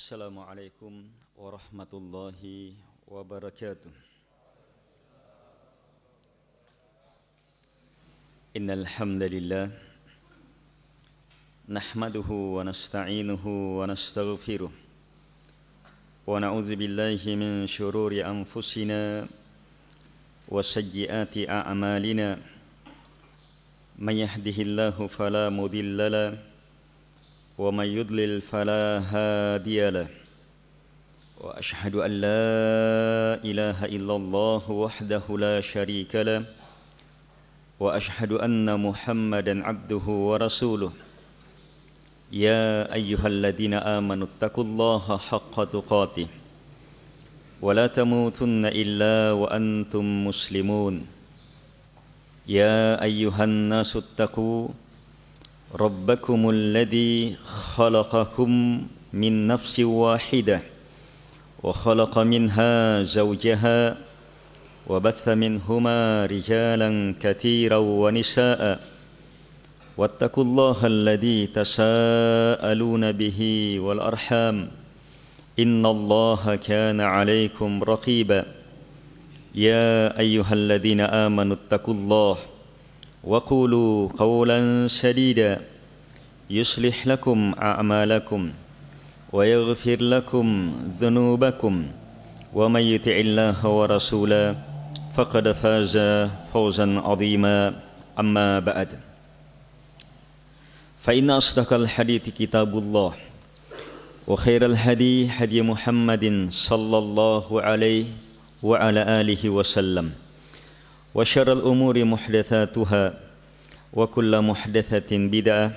Assalamualaikum warahmatullahi wabarakatuh. Innal hamdalillah nahmaduhu wa nasta'inuhu wa nastaghfiruh wa na'udzu billahi min shururi anfusina wa sayyiati a'malina. May yahdihillahu fala mudilla lahu wa may yudlil fala hadiya lahu. Wa ashhadu an la ilaha illallah wahdahu la syarika lahu wa ashhadu anna Muhammadan abduhu wa rasuluh. Ya ayyuhalladzina amanu taqullaha haqqa tuqatih wa la tamutunna illa wa antum muslimun. Ya ayyuhan nasu taqu rabbakumul ladzi khalaqakum min nafsin wahidah wa khalaqa minha zawjaha wa batha minhuma rijalan katsiran wa nisaa'a wattaqullaha alladzi tasaaluna bihi wal arham innallaha kana 'alaykum raqiba. Ya ayyuhalladzina amanu taqullaha وقولوا قولا سديدا يصلح لكم أعمالكم ويغفر لكم ذنوبكم ومن يطع الله ورسوله فقد فاز فوزا عظيما. أما بعد فإن أصدق الحديث كتاب الله وخير الهدي هدي محمد صلى الله عليه وعلى آله وسلم wa syarrul umuri muhdatsatuha wa kullu muhdatsatin bid'ah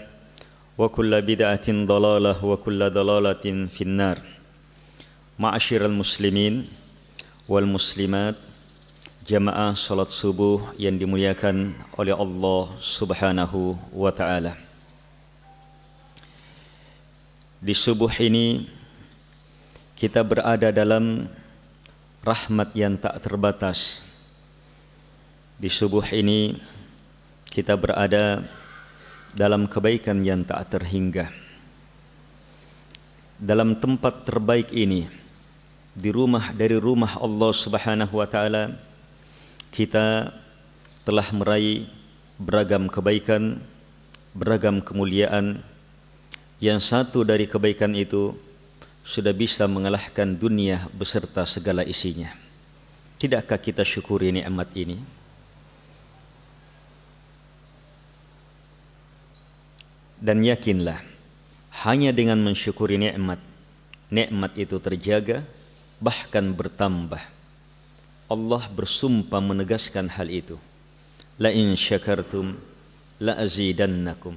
wa kullu bid'atin dhalalah wa kullu dhalalatin finnar. Ma'asyiral muslimin wal muslimat, jamaah salat subuh yang dimuliakan oleh Allah Subhanahu wa taala. Di subuh ini kita berada dalam rahmat yang tak terbatas. Di subuh ini kita berada dalam kebaikan yang tak terhingga. Dalam tempat terbaik ini, di rumah dari rumah Allah Subhanahu wa taala, kita telah meraih beragam kebaikan, beragam kemuliaan. Yang satu dari kebaikan itu sudah bisa mengalahkan dunia beserta segala isinya. Tidakkah kita syukuri nikmat ini? Dan yakinlah, hanya dengan mensyukuri nikmat, nikmat itu terjaga, bahkan bertambah. Allah bersumpah menegaskan hal itu. La in syakartum la azidannakum.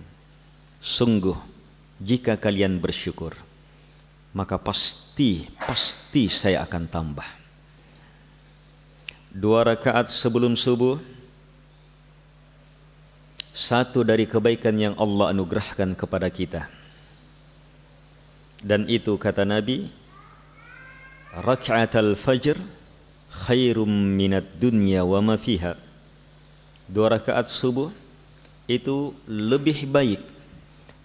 Sungguh, jika kalian bersyukur, maka pasti saya akan tambah. 2 rakaat sebelum subuh, satu dari kebaikan yang Allah anugerahkan kepada kita. Dan itu kata Nabi, raka'atul fajr khairum minad dunya wa ma fiha. 2 rakaat subuh itu lebih baik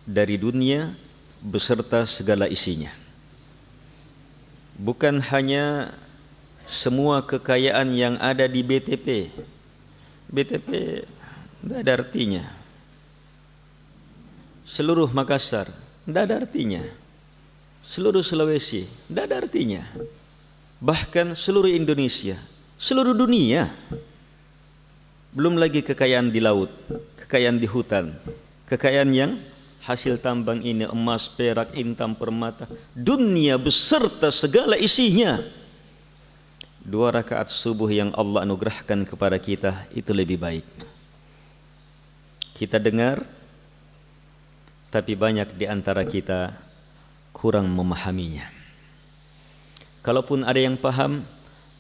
dari dunia beserta segala isinya. Bukan hanya semua kekayaan yang ada di BTP. BTP tidak ada artinya. Seluruh Makassar tidak ada artinya. Seluruh Sulawesi tidak ada artinya. Bahkan seluruh Indonesia, seluruh dunia. Belum lagi kekayaan di laut, kekayaan di hutan, kekayaan yang hasil tambang ini, emas, perak, intan, permata, dunia beserta segala isinya. 2 rakaat subuh yang Allah anugerahkan kepada kita itu lebih baik. Kita dengar, tapi banyak di antara kita kurang memahaminya. Kalaupun ada yang paham,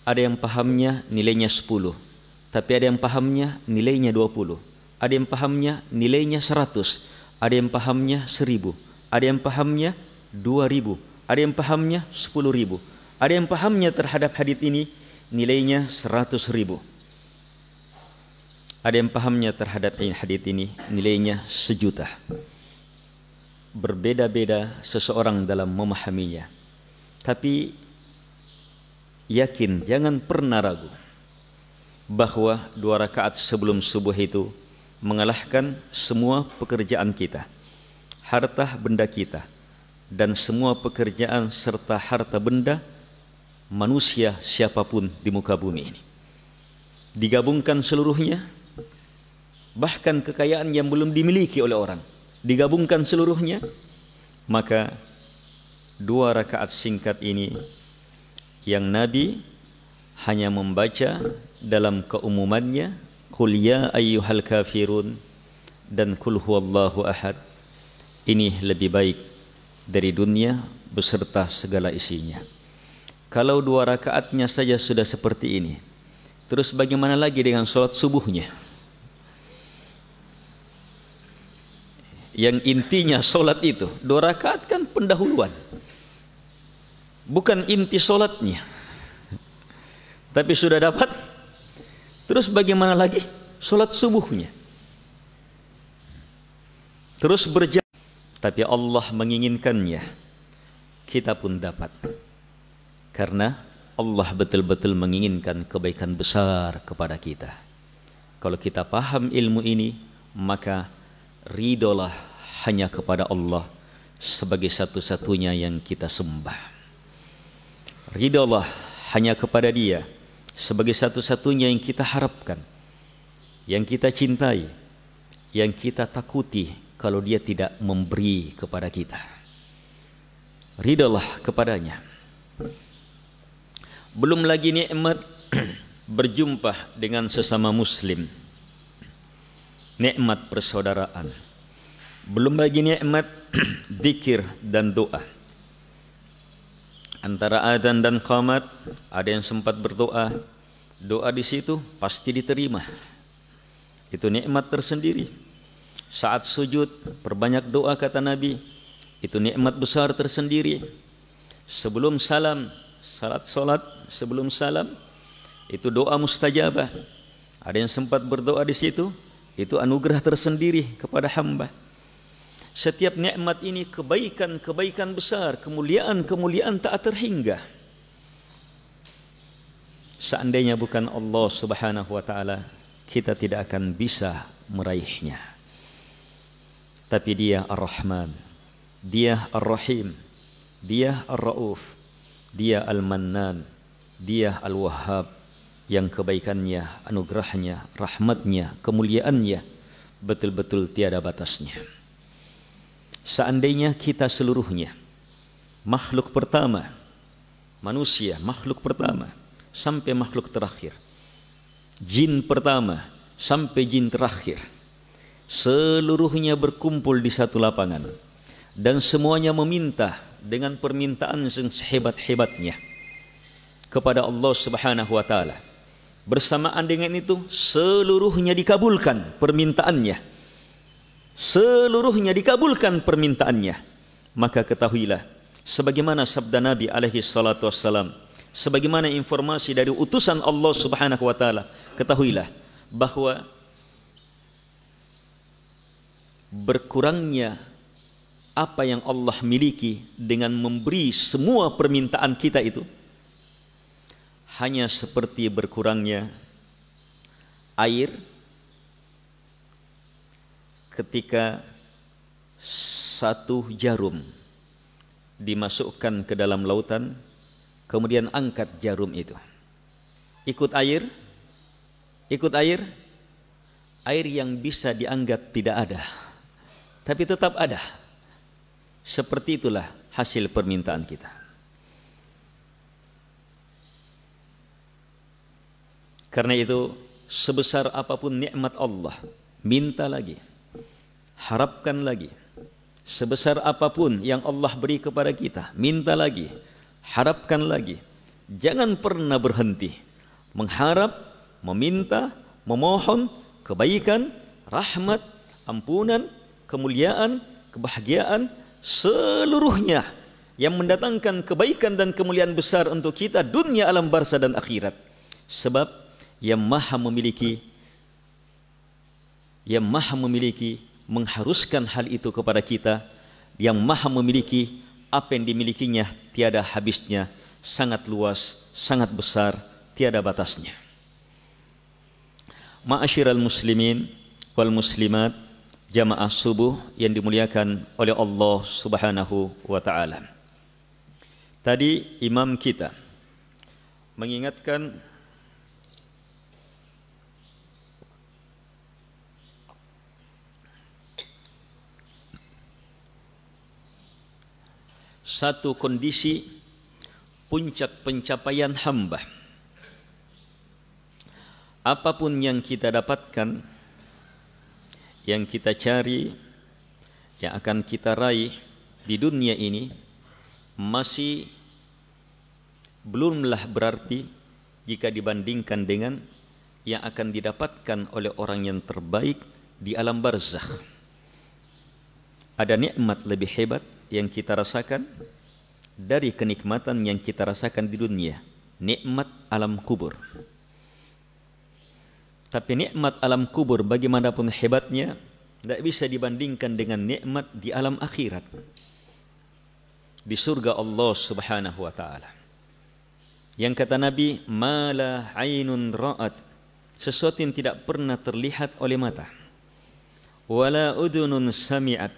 ada yang pahamnya nilainya 10, tapi ada yang pahamnya nilainya 20, ada yang pahamnya nilainya 100, ada yang pahamnya 1000, ada yang pahamnya 2000, ada yang pahamnya 10.000, Ada yang pahamnya terhadap hadits ini nilainya 100.000. Ada yang pahamnya terhadap hadits ini nilainya 1.000.000. Berbeda-beda seseorang dalam memahaminya. Tapi yakin, jangan pernah ragu bahwa 2 rakaat sebelum subuh itu mengalahkan semua pekerjaan kita, harta benda kita, dan semua pekerjaan serta harta benda manusia siapapun di muka bumi ini. Digabungkan seluruhnya, bahkan kekayaan yang belum dimiliki oleh orang, digabungkan seluruhnya, maka 2 rakaat singkat ini yang Nabi hanya membaca dalam keumumannya Qul ya ayyuhal kafirun dan Qul huwallahu ahad, ini lebih baik dari dunia beserta segala isinya. Kalau 2 rakaatnya saja sudah seperti ini, terus bagaimana lagi dengan sholat subuhnya? Yang intinya sholat itu 2 rakaat kan pendahuluan, bukan inti sholatnya. Tapi sudah dapat, terus bagaimana lagi sholat subuhnya? Terus berjalan. Tapi Allah menginginkannya, kita pun dapat. Karena Allah betul-betul menginginkan kebaikan besar kepada kita. Kalau kita paham ilmu ini, maka ridolah hanya kepada Allah sebagai satu-satunya yang kita sembah. Ridolah hanya kepada Dia sebagai satu-satunya yang kita harapkan, yang kita cintai, yang kita takuti kalau Dia tidak memberi kepada kita. Ridolah kepadanya. Belum lagi nikmat berjumpa dengan sesama muslim, nikmat persaudaraan. Belum lagi nikmat zikir dan doa. Antara adzan dan qamat ada yang sempat berdoa, doa di situ pasti diterima. Itu nikmat tersendiri. Saat sujud perbanyak doa kata Nabi, itu nikmat besar tersendiri. Sebelum salam, salat sebelum salam, itu doa mustajabah. Ada yang sempat berdoa di situ, itu anugerah tersendiri kepada hamba. Setiap nikmat ini kebaikan-kebaikan besar, kemuliaan-kemuliaan tak terhingga. Seandainya bukan Allah Subhanahu wa taala, kita tidak akan bisa meraihnya. Tapi Dia Ar-Rahman, Dia Ar-Rahim, Dia Ar-Rauf, Dia Al-Mannan, Dia Al-Wahhab, yang kebaikannya, anugerahnya, rahmatnya, kemuliaannya betul-betul tiada batasnya. Seandainya kita seluruhnya, makhluk pertama, manusia, makhluk pertama sampai makhluk terakhir, jin pertama sampai jin terakhir, seluruhnya berkumpul di satu lapangan dan semuanya meminta dengan permintaan yang sehebat-hebatnya kepada Allah Subhanahu wa taala. Bersamaan dengan itu seluruhnya dikabulkan permintaannya. Seluruhnya dikabulkan permintaannya. Maka ketahuilah, sebagaimana sabda Nabi alaihi salatu wassalam, sebagaimana informasi dari utusan Allah Subhanahu wa taala, ketahuilah bahwa berkurangnya apa yang Allah miliki dengan memberi semua permintaan kita itu hanya seperti berkurangnya air ketika 1 jarum dimasukkan ke dalam lautan, kemudian angkat jarum itu. Ikut air, air yang bisa dianggap tidak ada, tapi tetap ada. Seperti itulah hasil permintaan kita. Karena itu, sebesar apapun nikmat Allah, minta lagi, harapkan lagi. Sebesar apapun yang Allah beri kepada kita, minta lagi, harapkan lagi. Jangan pernah berhenti mengharap, meminta, memohon kebaikan, rahmat, ampunan, kemuliaan, kebahagiaan, seluruhnya yang mendatangkan kebaikan dan kemuliaan besar untuk kita dunia, alam barzah dan akhirat. Sebab yang maha memiliki mengharuskan hal itu kepada kita, yang maha memiliki apa yang dimilikinya tiada habisnya, sangat luas, sangat besar, tiada batasnya. Ma'asyiral muslimin wal muslimat, jamaah subuh yang dimuliakan oleh Allah Subhanahu wa taala. Tadi imam kita mengingatkan satu kondisi puncak pencapaian hamba. Apapun yang kita dapatkan, yang kita cari, yang akan kita raih di dunia ini, masih belumlah berarti jika dibandingkan dengan yang akan didapatkan oleh orang yang terbaik di alam barzakh. Ada nikmat lebih hebat yang kita rasakan dari kenikmatan yang kita rasakan di dunia, nikmat alam kubur. Tapi nikmat alam kubur bagaimanapun hebatnya tidak bisa dibandingkan dengan nikmat di alam akhirat, di surga Allah Subhanahu wa taala. Yang kata Nabi, ma la ainun ra'at, sesuatu yang tidak pernah terlihat oleh mata, wala udhunun sami'at,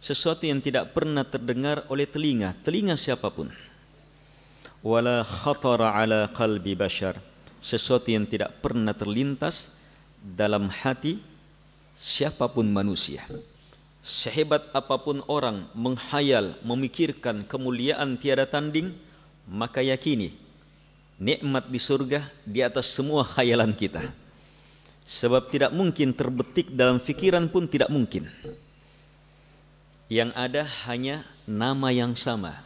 sesuatu yang tidak pernah terdengar oleh telinga siapapun, wala khatara ala qalbi bashar, sesuatu yang tidak pernah terlintas dalam hati siapapun manusia. Sehebat apapun orang menghayal, memikirkan kemuliaan tiada tanding, maka yakini nikmat di surga di atas semua khayalan kita. Sebab tidak mungkin terbetik dalam fikiran pun tidak mungkin. Yang ada hanya nama yang sama.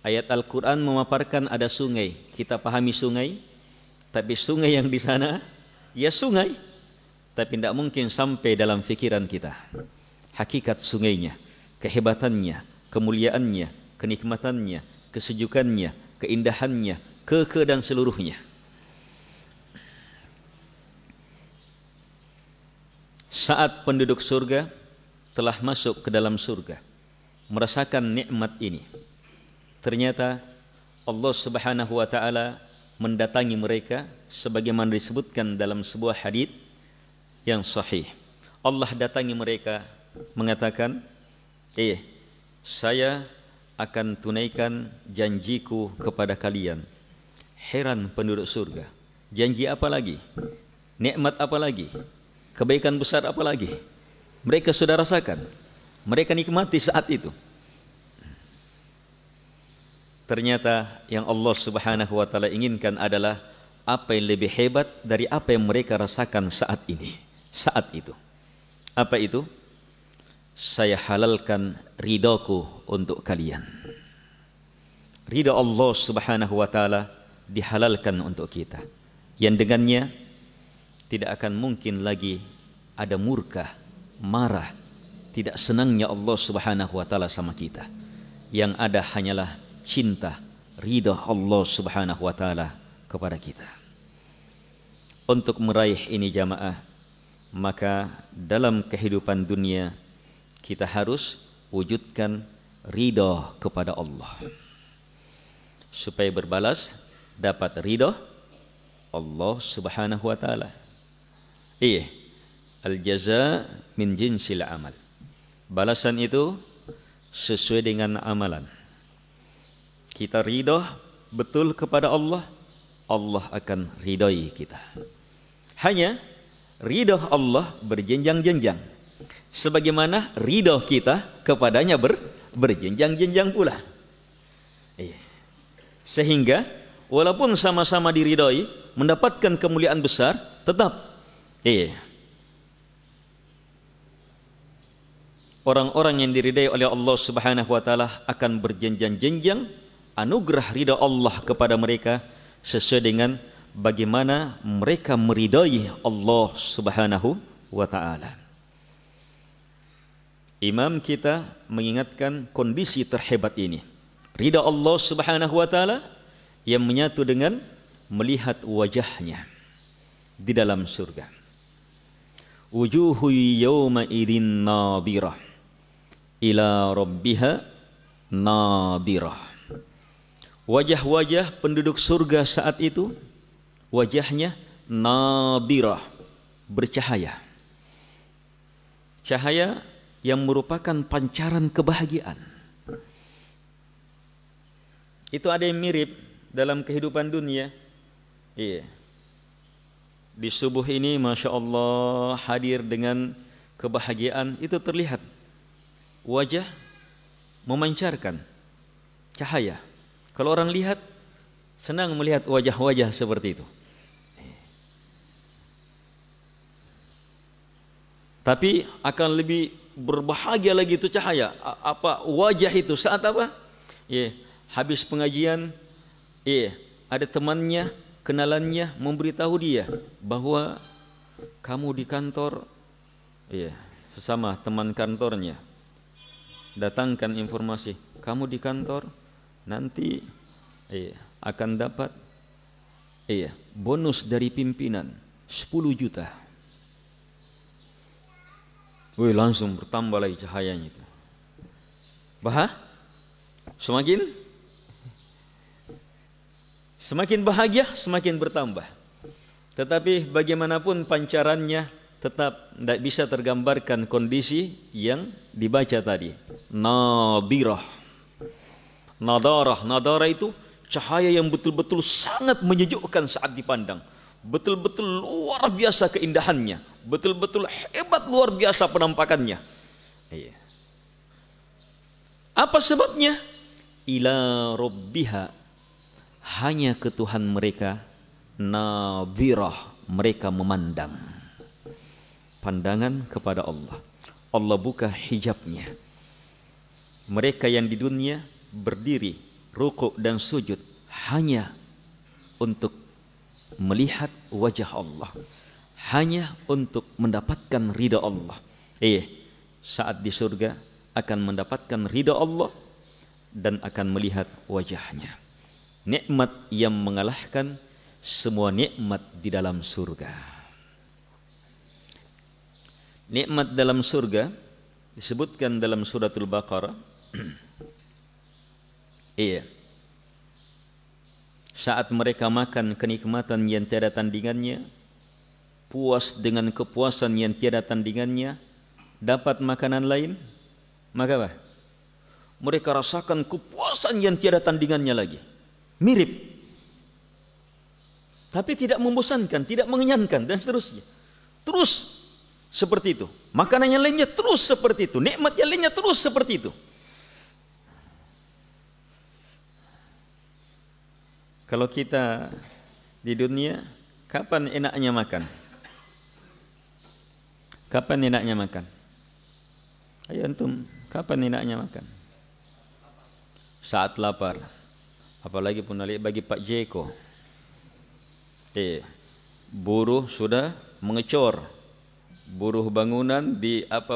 Ayat Al-Quran memaparkan ada sungai, kita pahami sungai, tapi sungai yang di sana, ya sungai, tapi tidak mungkin sampai dalam fikiran kita. Hakikat sungainya, kehebatannya, kemuliaannya, kenikmatannya, kesejukannya, keindahannya, dan seluruhnya. Saat penduduk surga telah masuk ke dalam surga, merasakan nikmat ini, ternyata Allah Subhanahu wa taala mendatangi mereka sebagaimana disebutkan dalam sebuah hadits yang sahih. Allah datangi mereka mengatakan, saya akan tunaikan janjiku kepada kalian. Heran penduduk surga, janji apa lagi? Nikmat apa lagi? Kebaikan besar apa lagi? Mereka sudah rasakan, mereka nikmati saat itu. Ternyata yang Allah Subhanahu wa taala inginkan adalah apa yang lebih hebat dari apa yang mereka rasakan saat ini, saat itu. Apa itu? Saya halalkan ridhaku untuk kalian. Ridha Allah Subhanahu wa taala dihalalkan untuk kita, yang dengannya tidak akan mungkin lagi ada murka, marah, tidak senangnya Allah Subhanahu wa taala sama kita. Yang ada hanyalah cinta, ridha Allah Subhanahu wa taala kepada kita. Untuk meraih ini jamaah, maka dalam kehidupan dunia kita harus wujudkan ridha kepada Allah. Supaya berbalas dapat ridha Allah Subhanahu wa taala. Al-jaza min jinsil amal. Balasan itu sesuai dengan amalan. Kita ridha betul kepada Allah, Allah akan ridhai kita. Hanya ridha Allah berjenjang-jenjang, sebagaimana ridha kita kepadanya berjenjang-jenjang pula. Sehingga walaupun sama-sama diridhai, mendapatkan kemuliaan besar, tetap orang-orang yang diridhai oleh Allah Subhanahu wa taala akan berjenjang-jenjang anugerah ridha Allah kepada mereka sesuai dengan bagaimana mereka meridai Allah Subhanahu wa taala. Imam kita mengingatkan kondisi terhebat ini, Ridha Allah Subhanahu wa taala yang menyatu dengan melihat wajahnya di dalam surga. Wujuhu yawma idzin nadhirah ila rabbiha nadhirah. Wajah-wajah penduduk surga saat itu wajahnya nadhirah, bercahaya. Cahaya yang merupakan pancaran kebahagiaan. Itu ada yang mirip dalam kehidupan dunia. Iya. Di subuh ini Masya Allah hadir dengan kebahagiaan, itu terlihat wajah memancarkan cahaya. Kalau orang lihat, senang melihat wajah-wajah seperti itu. Tapi akan lebih berbahagia lagi itu cahaya. Apa wajah itu saat apa? Ya, habis pengajian, ya, ada temannya, kenalannya memberitahu dia bahwa kamu di kantor, ya, sesama teman kantornya datangkan informasi, kamu di kantor nanti akan dapat bonus dari pimpinan 10 juta. Wih, langsung bertambah lagi cahayanya itu. Semakin bahagia, semakin bertambah. Tetapi bagaimanapun pancarannya tetap tidak bisa tergambarkan kondisi yang dibaca tadi. Nadirah. Nadarah itu cahaya yang betul-betul sangat menyejukkan saat dipandang. Betul-betul luar biasa keindahannya, betul-betul hebat luar biasa penampakannya. Iya. Apa sebabnya? Ila rabbiha, hanya ke Tuhan mereka, nadhirah, mereka memandang. Pandangan kepada Allah. Allah buka hijabnya. Mereka yang di dunia berdiri, rukuk dan sujud hanya untuk melihat wajah Allah, hanya untuk mendapatkan ridha Allah. Saat di surga akan mendapatkan ridha Allah dan akan melihat wajahnya. Nikmat yang mengalahkan semua nikmat di dalam surga. Nikmat dalam surga disebutkan dalam suratul Baqarah. Saat mereka makan kenikmatan yang tiada tandingannya, puas dengan kepuasan yang tiada tandingannya, dapat makanan lain, maka apa? Mereka rasakan kepuasan yang tiada tandingannya lagi. Mirip, tapi tidak membosankan, tidak mengenyangkan, dan seterusnya. Terus seperti itu. Makanan yang lainnya terus seperti itu. Nikmat yang lainnya terus seperti itu. Kalau kita di dunia, kapan enaknya makan? Kapan enaknya makan? Ayo antum, kapan enaknya makan? Saat lapar. Apalagi pun bagi Pak Jeko. Buruh sudah mengecor. Buruh bangunan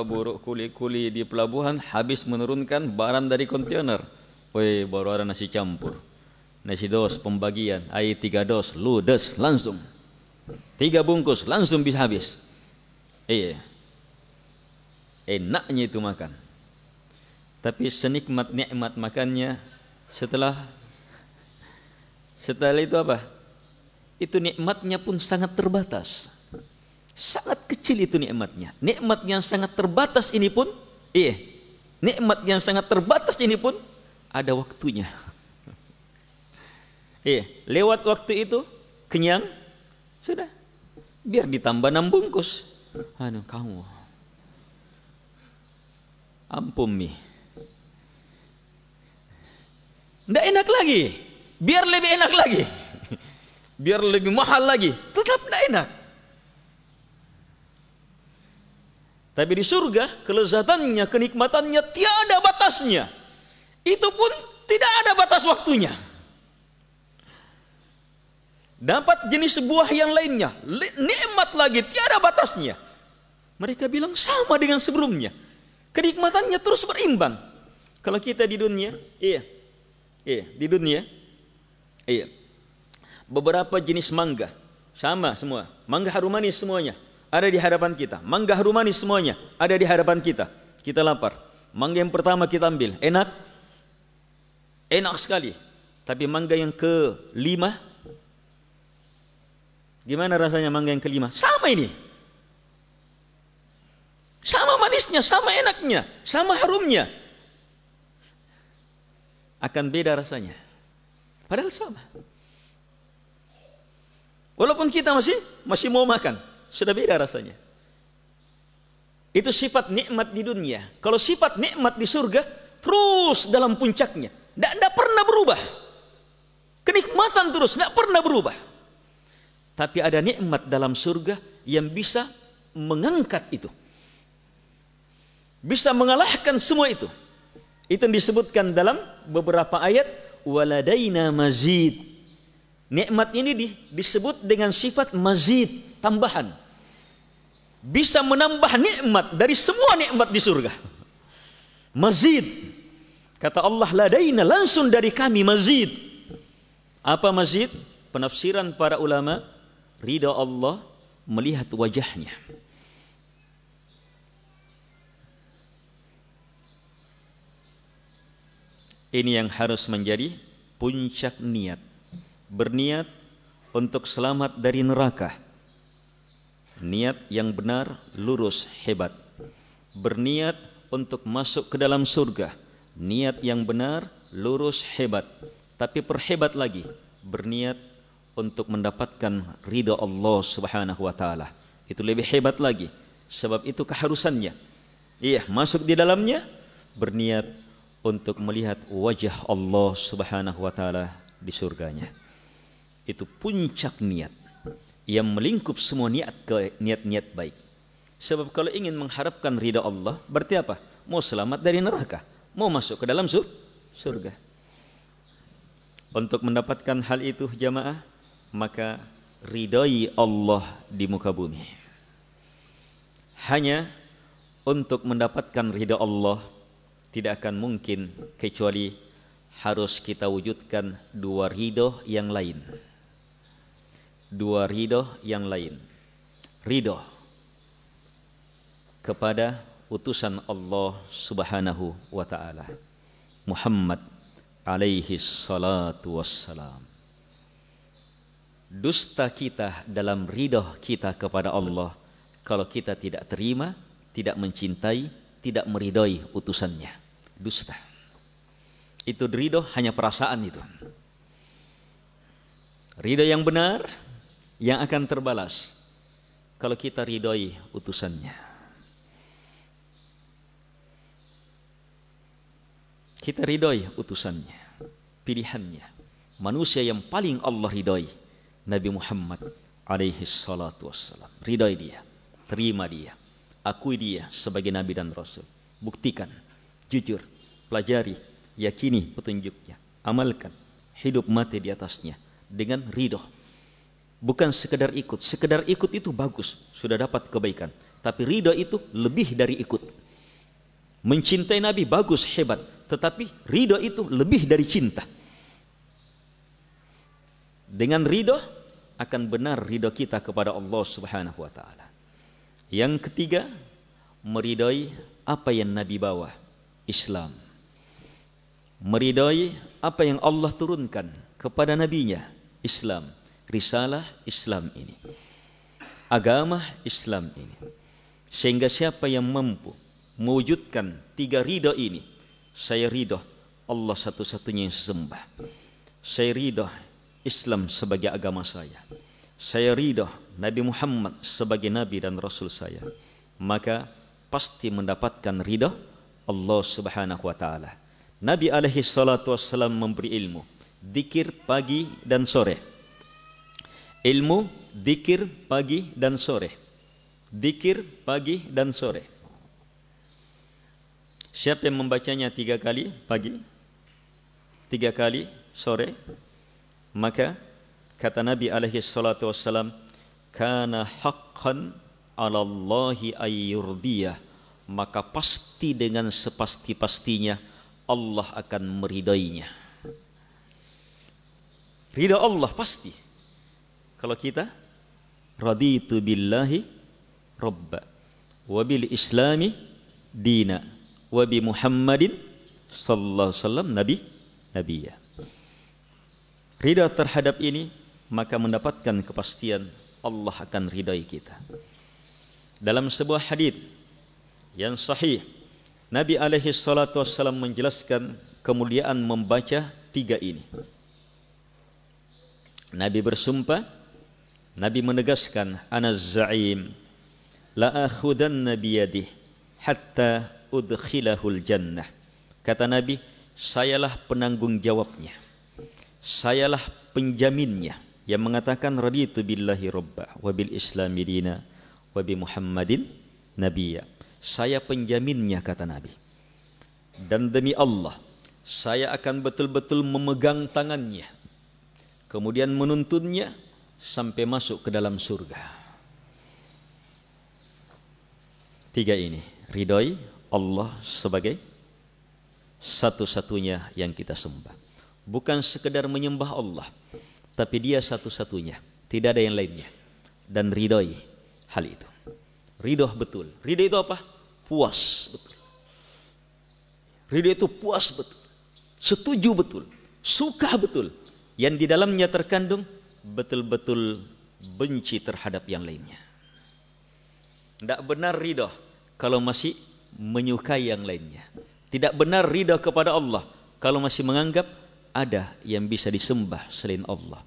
buruh kuli-kuli di pelabuhan habis menurunkan barang dari kontainer. Baru ada nasi campur. Nasi dos pembagian, air 3 dos, ludes langsung 3 bungkus langsung bisa habis. Enaknya itu makan. Tapi senikmat nikmat makannya setelah itu apa? Itu nikmatnya pun sangat terbatas. Sangat kecil itu nikmatnya. Nikmat yang sangat terbatas ini pun nikmat yang sangat terbatas ini pun ada waktunya. Lewat waktu itu kenyang, sudah, biar ditambah 6 bungkus. Kamu ampun mi, ndak enak lagi, biar lebih enak lagi, biar lebih mahal lagi, tetap ndak enak. Tapi di surga kelezatannya, kenikmatannya tiada batasnya. Itu pun tidak ada batas waktunya. Dapat jenis buah yang lainnya, nikmat lagi, tiada batasnya. Mereka bilang sama dengan sebelumnya. Kenikmatannya terus berimbang. Kalau kita di dunia, Iya, di dunia. Iya. Beberapa jenis mangga sama semua. Mangga harum manis semuanya ada di hadapan kita. Mangga harum manis semuanya ada di hadapan kita. Kita lapar. Mangga yang pertama kita ambil, enak. Enak sekali. Tapi mangga yang kelima, gimana rasanya mangga yang kelima? Sama ini. Sama manisnya, sama enaknya, sama harumnya. Akan beda rasanya. Padahal sama. Walaupun kita masih mau makan, sudah beda rasanya. Itu sifat nikmat di dunia. Kalau sifat nikmat di surga, terus dalam puncaknya. Tidak pernah berubah. Kenikmatan terus, tidak pernah berubah. Tapi ada nikmat dalam surga yang bisa mengangkat itu. Bisa mengalahkan semua itu. Itu yang disebutkan dalam beberapa ayat. Waladaina mazid. Nikmat ini disebut dengan sifat mazid, tambahan. Bisa menambah nikmat dari semua nikmat di surga. Mazid. Kata Allah, ladaina, langsung dari kami mazid. Apa mazid? Penafsiran para ulama, ridha Allah, melihat wajahnya. Ini yang harus menjadi puncak niat. Berniat untuk selamat dari neraka. Niat yang benar, lurus, hebat. Berniat untuk masuk ke dalam surga. Niat yang benar, lurus, hebat. Tapi perhebat lagi, berniat untuk mendapatkan ridha Allah Subhanahu wa taala. Itu lebih hebat lagi. Sebab itu keharusannya. Iya, masuk di dalamnya, berniat untuk melihat wajah Allah Subhanahu wa taala di surganya. Itu puncak niat yang melingkup semua niat ke niat-niat baik. Sebab kalau ingin mengharapkan ridha Allah, berarti apa? Mau selamat dari neraka, mau masuk ke dalam surga. Untuk mendapatkan hal itu jamaah, maka ridai Allah di muka bumi. Hanya untuk mendapatkan ridha Allah tidak akan mungkin kecuali harus kita wujudkan dua ridho yang lain. Dua ridho yang lain. Ridho kepada utusan Allah Subhanahu wa taala, Muhammad alaihi salatu wassalam. Dusta kita dalam ridho kita kepada Allah kalau kita tidak terima, tidak mencintai, tidak meridhoi utusannya. Dusta. Itu ridho hanya perasaan itu. Ridho yang benar yang akan terbalas kalau kita ridhoi utusannya. Kita ridhoi utusannya, pilihannya. Manusia yang paling Allah ridhoi, Nabi Muhammad alaihi salatu wassalam. Ridhoi dia, terima dia, akui dia sebagai Nabi dan Rasul. Buktikan, jujur, pelajari, yakini petunjuknya, amalkan, hidup mati di atasnya dengan ridho. Bukan sekedar ikut itu bagus, sudah dapat kebaikan. Tapi ridho itu lebih dari ikut. Mencintai Nabi bagus, hebat, tetapi ridho itu lebih dari cinta. Dengan ridho akan benar ridho kita kepada Allah Subhanahu wa taala. Yang ketiga, meridhoi apa yang Nabi bawa, Islam. Meridhoi apa yang Allah turunkan kepada nabinya, Islam. Risalah Islam ini, agama Islam ini. Sehingga siapa yang mampu mewujudkan tiga ridho ini, saya ridho Allah satu-satunya yang sesembah, saya ridho Islam sebagai agama saya ridho Nabi Muhammad sebagai Nabi dan Rasul saya, maka pasti mendapatkan ridho Allah Subhanahu wa taala. Nabi alaihi salatu wassalam memberi ilmu, zikir pagi dan sore. Ilmu, zikir pagi dan sore. Zikir pagi dan sore. Siapa yang membacanya 3 kali pagi, 3 kali sore, maka kata Nabi alaihi salatu wassalam, kana haqqan 'ala Allahi ayyurdiyah, maka pasti dengan sepasti-pastinya Allah akan meridainya. Ridha Allah pasti. Kalau kita raditu billahi robba wa bil islami dina wa bi Muhammadin sallallahu alaihi wasallam nabiyya. Ridha terhadap ini, maka mendapatkan kepastian Allah akan ridai kita. Dalam sebuah hadis yang sahih, Nabi alaihi salatu wassalam menjelaskan kemuliaan membaca 3 ini. Nabi bersumpah, Nabi menegaskan, ana za'im la akhudanna biyadih hatta udkhilahul jannah. Kata Nabi, sayalah penanggung jawabnya, sayalah penjaminnya, yang mengatakan raditu billahi robba wa bil islami dina wa bi Muhammadin nabiyya. Saya penjaminnya, kata Nabi, dan demi Allah saya akan betul-betul memegang tangannya, kemudian menuntunnya sampai masuk ke dalam surga. 3 ini, ridhoi Allah sebagai satu-satunya yang kita sembah. Bukan sekedar menyembah Allah, tapi Dia satu-satunya, tidak ada yang lainnya. Dan ridhoi hal itu. Ridho betul. Ridho itu apa? Puas betul. Ridho itu puas betul, setuju betul, suka betul. Yang di dalamnya terkandung betul-betul benci terhadap yang lainnya. Tidak benar ridho kalau masih menyukai yang lainnya. Tidak benar ridho kepada Allah kalau masih menganggap ada yang bisa disembah selain Allah.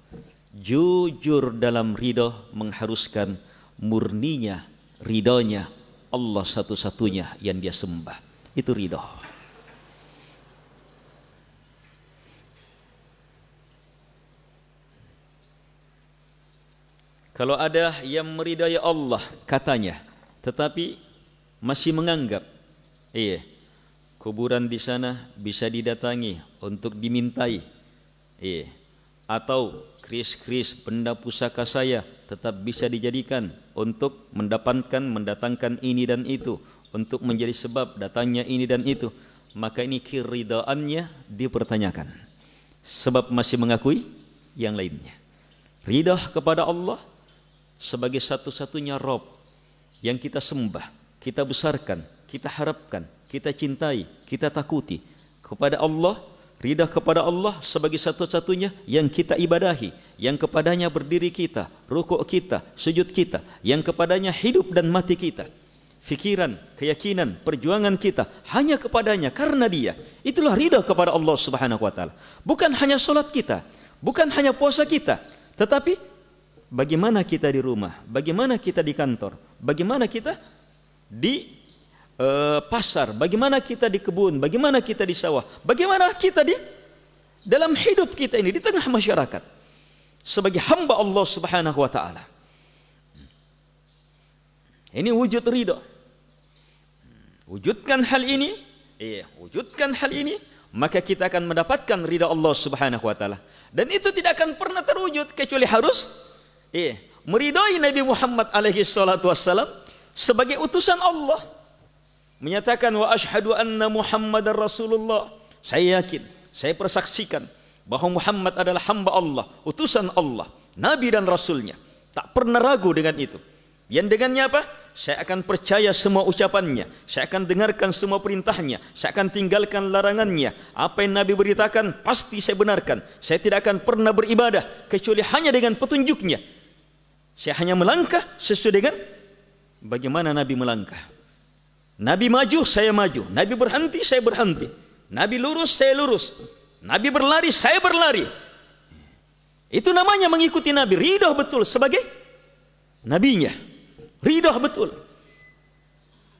Jujur dalam ridho mengharuskan murninya ridhonya Allah satu-satunya yang dia sembah. Itu ridho. Kalau ada yang meridai Allah katanya, tetapi masih menganggap kuburan di sana bisa didatangi untuk dimintai, atau kris-kris benda pusaka saya tetap bisa dijadikan untuk mendatangkan ini dan itu, untuk menjadi sebab datangnya ini dan itu, maka ini keridaannya dipertanyakan, sebab masih mengakui yang lainnya. Ridha kepada Allah sebagai satu-satunya Rabb yang kita sembah, kita besarkan, kita harapkan, kita cintai, kita takuti. Kepada Allah, ridha kepada Allah sebagai satu-satunya yang kita ibadahi, yang kepadanya berdiri kita, rukuk kita, sujud kita, yang kepadanya hidup dan mati kita, fikiran, keyakinan, perjuangan kita hanya kepadanya karena Dia. Itulah ridha kepada Allah Subhanahu wa taala. Bukan hanya salat kita, bukan hanya puasa kita, tetapi bagaimana kita di rumah, bagaimana kita di kantor, bagaimana kita di pasar, bagaimana kita di kebun, bagaimana kita di sawah, bagaimana kita di dalam hidup kita ini di tengah masyarakat sebagai hamba Allah Subhanahu wa taala. Ini wujud ridha. Wujudkan hal ini, wujudkan hal ini, maka kita akan mendapatkan ridha Allah Subhanahu wa taala. Dan itu tidak akan pernah terwujud kecuali harus meridai Nabi Muhammad alaihi salatu wassalam sebagai utusan Allah. Menyatakan wa asyhadu anna Muhammadar Rasulullah. Saya yakin, saya persaksikan bahwa Muhammad adalah hamba Allah, utusan Allah, nabi dan rasulnya. Tak pernah ragu dengan itu. Yang dengannya apa? Saya akan percaya semua ucapannya, saya akan dengarkan semua perintahnya, saya akan tinggalkan larangannya. Apa yang Nabi beritakan pasti saya benarkan. Saya tidak akan pernah beribadah kecuali hanya dengan petunjuknya. Saya hanya melangkah sesuai dengan bagaimana Nabi melangkah. Nabi maju, saya maju. Nabi berhenti, saya berhenti. Nabi lurus, saya lurus. Nabi berlari, saya berlari. Itu namanya mengikuti Nabi. Ridha betul sebagai nabinya. Ridha betul.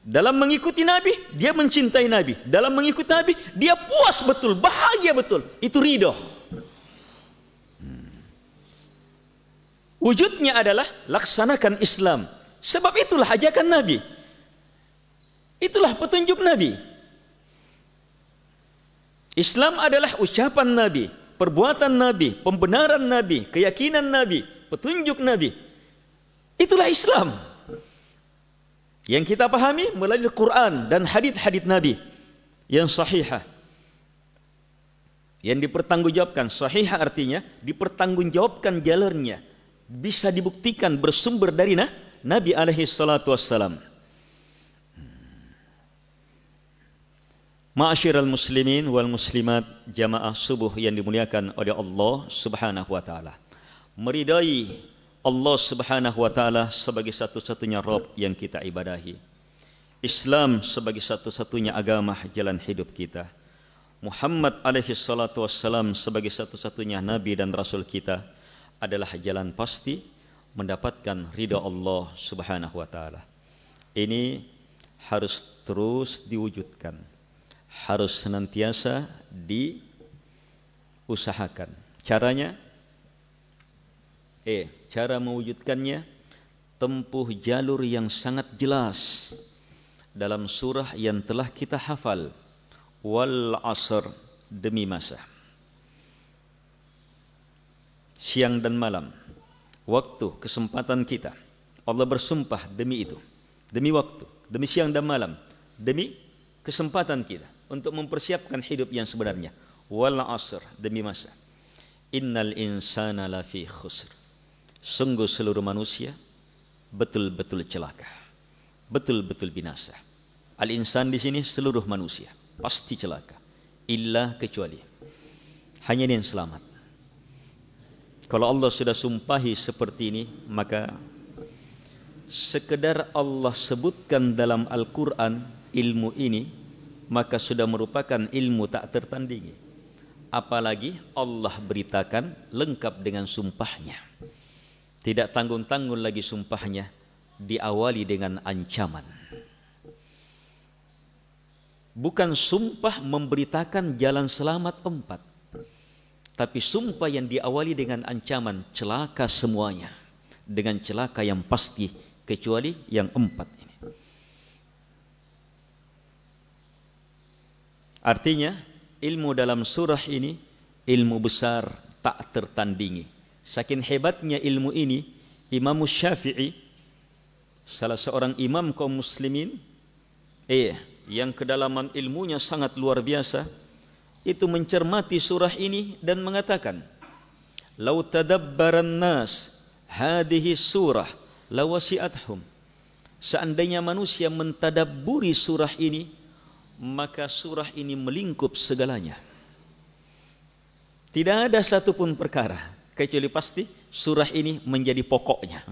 Dalam mengikuti Nabi, dia mencintai Nabi. Dalam mengikuti Nabi, dia puas betul, bahagia betul. Itu ridha. Wujudnya adalah laksanakan Islam. Sebab itulah ajakan Nabi. Itulah petunjuk Nabi. Islam adalah ucapan Nabi, perbuatan Nabi, pembenaran Nabi, keyakinan Nabi, petunjuk Nabi. Itulah Islam yang kita pahami melalui Quran dan hadits-hadits Nabi yang sahihah. Yang dipertanggungjawabkan, sahih artinya dipertanggungjawabkan jalurnya, bisa dibuktikan bersumber dari Nabi alaihi salatu wassalam. Ma'asyiral muslimin wal muslimat, jamaah subuh yang dimuliakan oleh Allah Subhanahu wa taala. Meridai Allah Subhanahu wa taala sebagai satu-satunya Rabb yang kita ibadahi. Islam sebagai satu-satunya agama jalan hidup kita. Muhammad alaihi salatu wassalam sebagai satu-satunya nabi dan rasul kita adalah jalan pasti mendapatkan ridha Allah Subhanahu wa taala. Ini harus terus diwujudkan, harus senantiasa diusahakan. Caranya cara mewujudkannya, tempuh jalur yang sangat jelas dalam surah yang telah kita hafal. Wal asr, demi masa, siang dan malam, waktu, kesempatan kita. Allah bersumpah demi itu, demi waktu, demi siang dan malam, demi kesempatan kita untuk mempersiapkan hidup yang sebenarnya. Wal asr, demi masa. Innal insana lafi khusr. Sungguh seluruh manusia betul-betul celaka, betul-betul binasa. Al insan di sini seluruh manusia pasti celaka, illa kecuali hanya yang selamat. Kalau Allah sudah sumpahi seperti ini, maka sekedar Allah sebutkan dalam Al-Quran ilmu ini, maka sudah merupakan ilmu tak tertandingi. Apalagi Allah beritakan lengkap dengan sumpahnya. Tidak tanggung-tanggung lagi sumpahnya, diawali dengan ancaman. Bukan sumpah memberitakan jalan selamat 4, tapi sumpah yang diawali dengan ancaman, celaka semuanya, dengan celaka yang pasti kecuali yang 4 ini. Artinya ilmu dalam surah ini ilmu besar tak tertandingi. Saking hebatnya ilmu ini, Imam Syafi'i, salah seorang imam kaum muslimin, yang kedalaman ilmunya sangat luar biasa, itu mencermati surah ini dan mengatakan, "Lau tadabbaran nas hadhihi surah lawasi'athum." Seandainya manusia mentadabburi surah ini, maka surah ini melingkup segalanya. Tidak ada satupun perkara kecuali pasti surah ini menjadi pokoknya.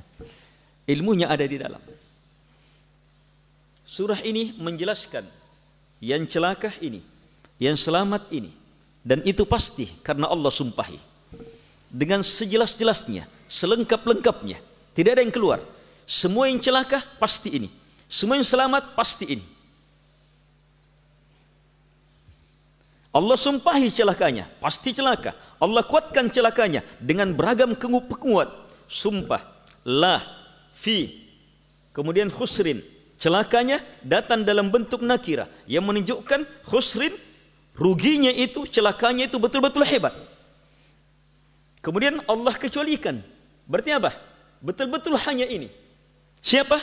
Ilmunya ada di dalam. Surah ini menjelaskan yang celaka ini, yang selamat ini, dan itu pasti karena Allah sumpahi dengan sejelas-jelasnya, selengkap-lengkapnya, tidak ada yang keluar. Semua yang celaka pasti ini, semua yang selamat pasti ini. Allah sumpahi celakanya, pasti celaka. Allah kuatkan celakanya dengan beragam penguat. Sumpah, la, fi, kemudian khusrin. Celakanya datang dalam bentuk nakirah yang menunjukkan khusrin, ruginya itu, celakanya itu betul-betul hebat. Kemudian Allah kecualikan. Berarti apa? Betul-betul hanya ini. Siapa?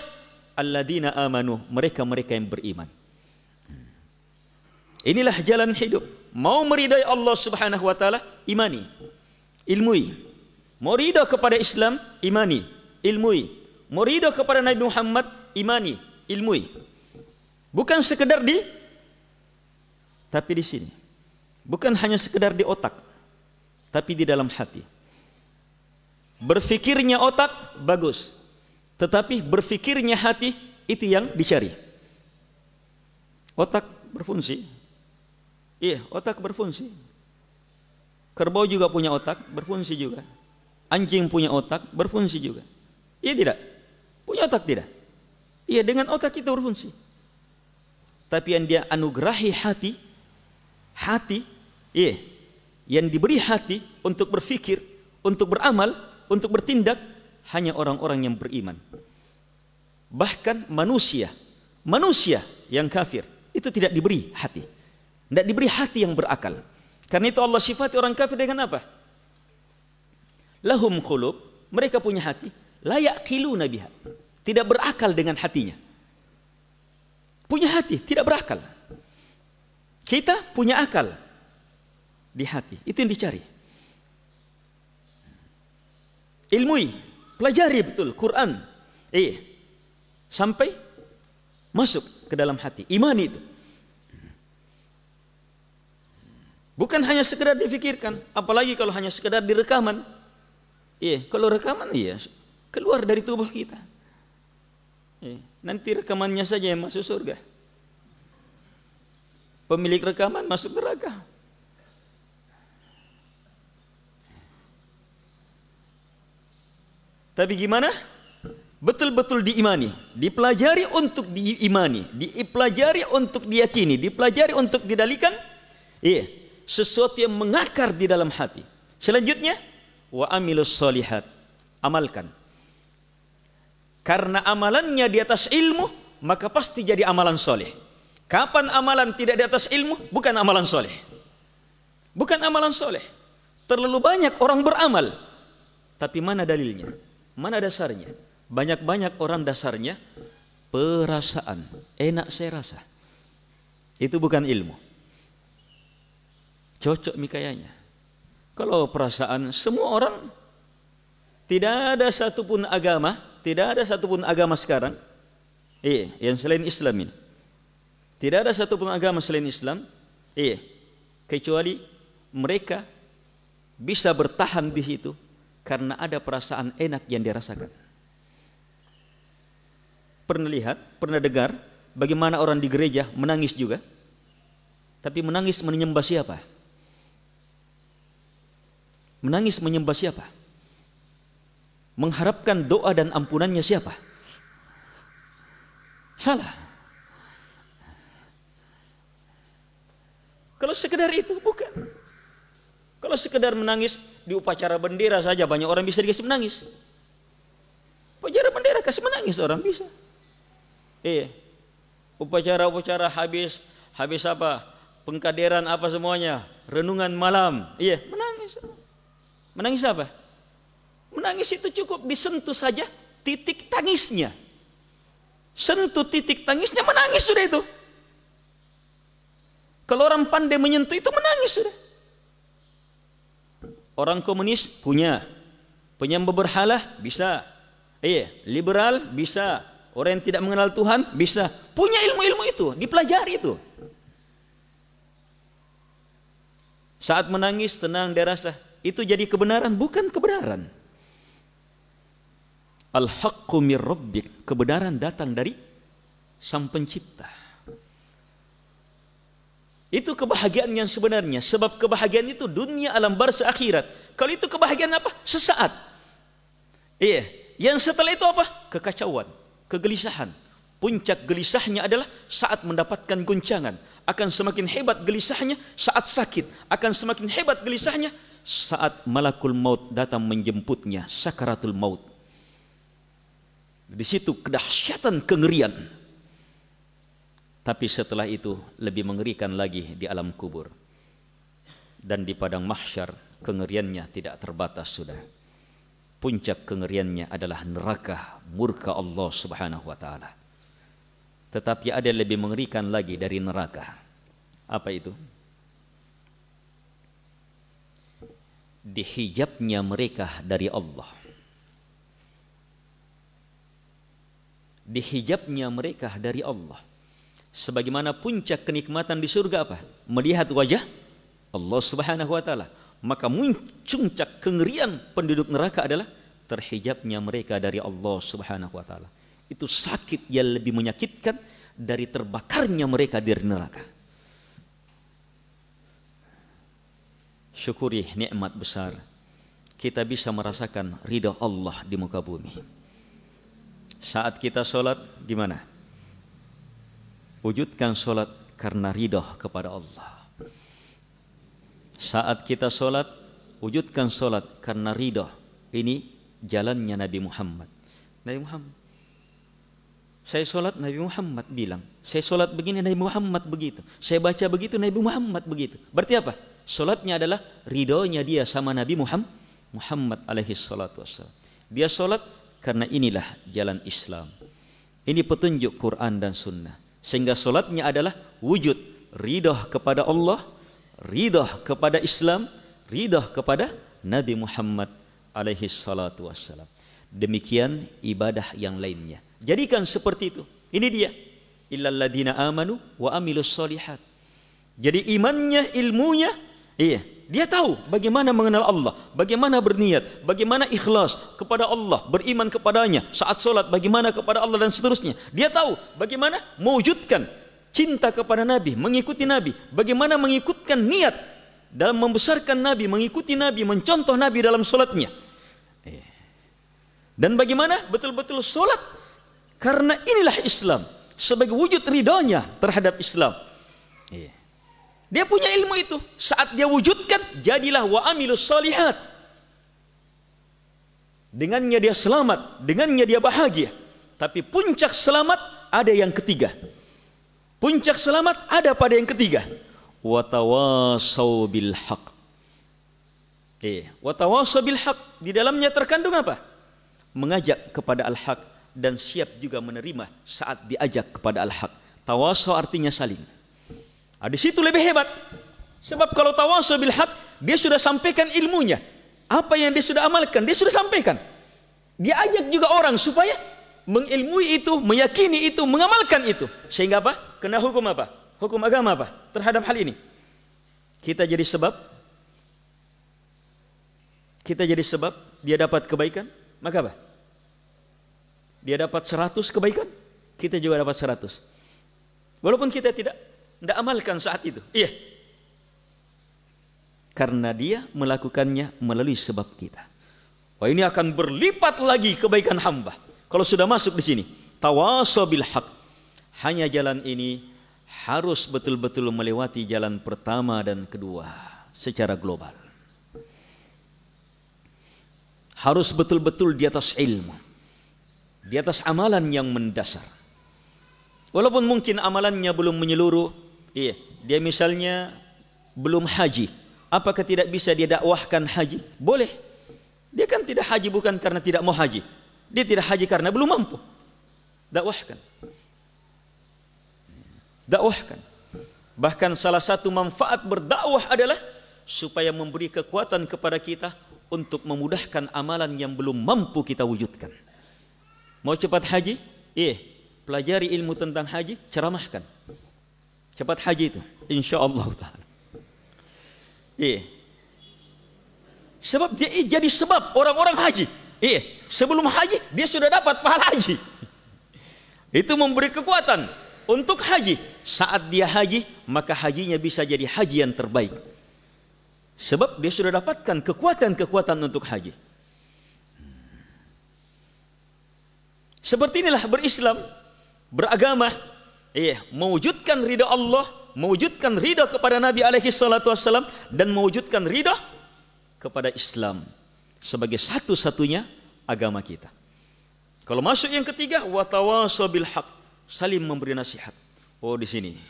Alladzina amanu, mereka-mereka yang beriman. Inilah jalan hidup. Mau meridai Allah Subhanahu wa taala, imani, ilmui. Mau ridha kepada Islam, imani, ilmui. Mau ridha kepada Nabi Muhammad, imani, ilmui. Bukan sekedar tapi di sini. Bukan hanya sekedar di otak, tapi di dalam hati. Berfikirnya otak bagus, tetapi berfikirnya hati itu yang dicari. Otak berfungsi. Iya, otak berfungsi. Kerbau juga punya otak, berfungsi juga. Anjing punya otak, berfungsi juga. Iya tidak? Punya otak tidak? Iya, dengan otak itu berfungsi. Tapi yang dia anugerahi hati, iya, yang diberi hati untuk berfikir, untuk beramal, untuk bertindak, hanya orang-orang yang beriman. Bahkan manusia yang kafir itu tidak diberi hati, tidak diberi hati yang berakal. Karena itu Allah sifati orang kafir dengan apa? Lahum qulub, mereka punya hati, la yaqiluna biha, tidak berakal dengan hatinya. Punya hati, tidak berakal. Kita punya akal, Di hati. Itu yang dicari. Ilmui, pelajari betul Quran. Sampai masuk ke dalam hati. Imani itu. Bukan hanya sekedar difikirkan, apalagi kalau hanya sekedar direkaman. Kalau rekaman keluar dari tubuh kita. Nanti rekamannya saja yang masuk surga. Pemilik rekaman masuk neraka. Tapi gimana? Betul-betul diimani, dipelajari untuk diimani, dipelajari untuk diyakini, dipelajari untuk didalikan. Sesuatu yang mengakar di dalam hati. Selanjutnya, wa amilus solihat, amalkan. Karena amalannya di atas ilmu, maka pasti jadi amalan soleh. Kapan amalan tidak di atas ilmu? Bukan amalan soleh. Bukan amalan soleh. Terlalu banyak orang beramal, tapi mana dalilnya? Mana dasarnya? Banyak-banyak orang dasarnya perasaan. Enak saya rasa. Itu bukan ilmu. Cocok mikayanya. Kalau perasaan, semua orang, tidak ada satupun agama sekarang, yang selain Islam ini, tidak ada satupun agama selain Islam, kecuali mereka bisa bertahan di situ karena ada perasaan enak yang dirasakan. Pernah lihat, pernah dengar bagaimana orang di gereja menangis juga, tapi menangis menyembah siapa? Menangis menyembah siapa? Mengharapkan doa dan ampunannya siapa? Salah. Kalau sekedar itu, bukan. Kalau sekedar menangis di upacara bendera saja, banyak orang bisa dikasih menangis. Upacara bendera kasih menangis orang bisa. Upacara-upacara habis apa? Pengkaderan apa semuanya, renungan malam, menangis. Menangis apa? Menangis itu cukup disentuh saja titik tangisnya. Sentuh titik tangisnya, menangis sudah itu. Kalau orang pandai menyentuh itu, menangis sudah. Orang komunis punya, penyembah berhala bisa, liberal bisa, orang yang tidak mengenal Tuhan bisa, punya ilmu-ilmu itu, dipelajari itu. Saat menangis tenang dia rasa, itu jadi kebenaran, bukan kebenaran. Al-haqqu mir rabbik, kebenaran datang dari Sang Pencipta. Itu kebahagiaan yang sebenarnya, sebab kebahagiaan itu dunia, alam barzah, akhirat. Kalau itu kebahagiaan apa? Sesaat. Yang setelah itu apa? Kekacauan, kegelisahan. Puncak gelisahnya adalah saat mendapatkan guncangan. Akan semakin hebat gelisahnya saat sakit. Akan semakin hebat gelisahnya saat malakul maut datang menjemputnya, sakaratul maut. Di situ kedahsyatan, kengerian. Tapi setelah itu lebih mengerikan lagi di alam kubur. Dan di padang mahsyar kengeriannya tidak terbatas sudah. Puncak kengeriannya adalah neraka, murka Allah Subhanahu wa taala. Tetapi ada yang lebih mengerikan lagi dari neraka. Apa itu? Dihijabnya mereka dari Allah. Dihijabnya mereka dari Allah. Sebagaimana puncak kenikmatan di surga apa? Melihat wajah Allah Subhanahu wa taala. Maka puncak kengerian penduduk neraka adalah terhijabnya mereka dari Allah Subhanahu wa taala. Itu sakit yang lebih menyakitkan dari terbakarnya mereka di neraka. Syukuri nikmat besar, kita bisa merasakan ridha Allah di muka bumi. Saat kita sholat gimana? Wujudkan sholat karena ridha kepada Allah. Saat kita sholat, wujudkan sholat karena ridha. Ini jalannya Nabi Muhammad. Nabi Muhammad, saya sholat, Nabi Muhammad bilang. Saya sholat begini, Nabi Muhammad begitu. Saya baca begitu, Nabi Muhammad begitu. Berarti apa? Sholatnya adalah ridhonya dia sama Nabi Muhammad alaihi salatu wassalam. Dia sholat karena inilah jalan Islam. Ini petunjuk Quran dan Sunnah. Sehingga sholatnya adalah wujud ridha kepada Allah, ridha kepada Islam, ridha kepada Nabi Muhammad alaihi salatu wassalam. Demikian ibadah yang lainnya. Jadikan seperti itu. Ini dia. Illal ladzina amanu wa amilus solihat. Jadi imannya, ilmunya, dia tahu bagaimana mengenal Allah, bagaimana berniat, bagaimana ikhlas kepada Allah, beriman kepadanya, saat sholat bagaimana kepada Allah dan seterusnya. Dia tahu bagaimana mewujudkan cinta kepada Nabi, mengikuti Nabi, bagaimana mengikutkan niat dalam membesarkan Nabi, mengikuti Nabi, mencontoh Nabi dalam sholatnya. Dan bagaimana betul-betul sholat, karena inilah Islam, sebagai wujud ridhonya terhadap Islam. Dia punya ilmu itu, saat dia wujudkan, jadilah wa amilus solihat. Dengannya dia selamat, dengannya dia bahagia. Tapi puncak selamat ada yang ketiga. Puncak selamat ada pada yang ketiga. Wa tawasau bil haq. Wa tawasau bil haq, di dalamnya terkandung apa? Mengajak kepada al-haq dan siap juga menerima saat diajak kepada al-haq. Tawasau artinya saling. Di situ lebih hebat. Sebab kalau tawasau bil haq, dia sudah sampaikan ilmunya. Apa yang dia sudah amalkan, dia sudah sampaikan. Dia ajak juga orang supaya mengilmui itu, meyakini itu, mengamalkan itu. Sehingga apa? Kena hukum apa? Hukum agama apa? Terhadap hal ini. Kita jadi sebab. Kita jadi sebab dia dapat kebaikan. Maka apa? Dia dapat 100 kebaikan, kita juga dapat 100. Walaupun kita tidak amalkan saat itu. Karena dia melakukannya melalui sebab kita. Wah, ini akan berlipat lagi kebaikan hamba. Kalau sudah masuk di sini, tawasau bil haq. Hanya jalan ini harus betul-betul melewati jalan pertama dan kedua secara global. Harus betul-betul di atas ilmu, di atas amalan yang mendasar. Walaupun mungkin amalannya belum menyeluruh, dia misalnya belum haji, apakah tidak bisa dia dakwahkan haji? Boleh. Dia kan tidak haji bukan karena tidak mau haji, dia tidak haji karena belum mampu. Dakwahkan. Dakwahkan. Bahkan salah satu manfaat berdakwah adalah supaya memberi kekuatan kepada kita untuk memudahkan amalan yang belum mampu kita wujudkan. Mau cepat haji? Pelajari ilmu tentang haji, ceramahkan. Cepat haji itu, insyaallah ta'ala. Sebab dia jadi sebab orang-orang haji. Sebelum haji, dia sudah dapat pahala haji. Itu memberi kekuatan untuk haji. Saat dia haji, maka hajinya bisa jadi haji yang terbaik. Sebab dia sudah dapatkan kekuatan-kekuatan untuk haji. Seperti inilah berislam, beragama, mewujudkan ridha Allah, mewujudkan ridha kepada Nabi alaihi salatu wassalam, dan mewujudkan ridha kepada Islam sebagai satu-satunya agama kita. Kalau masuk yang ketiga, wa tawasau bil haq, saling memberi nasihat. Oh, di sini.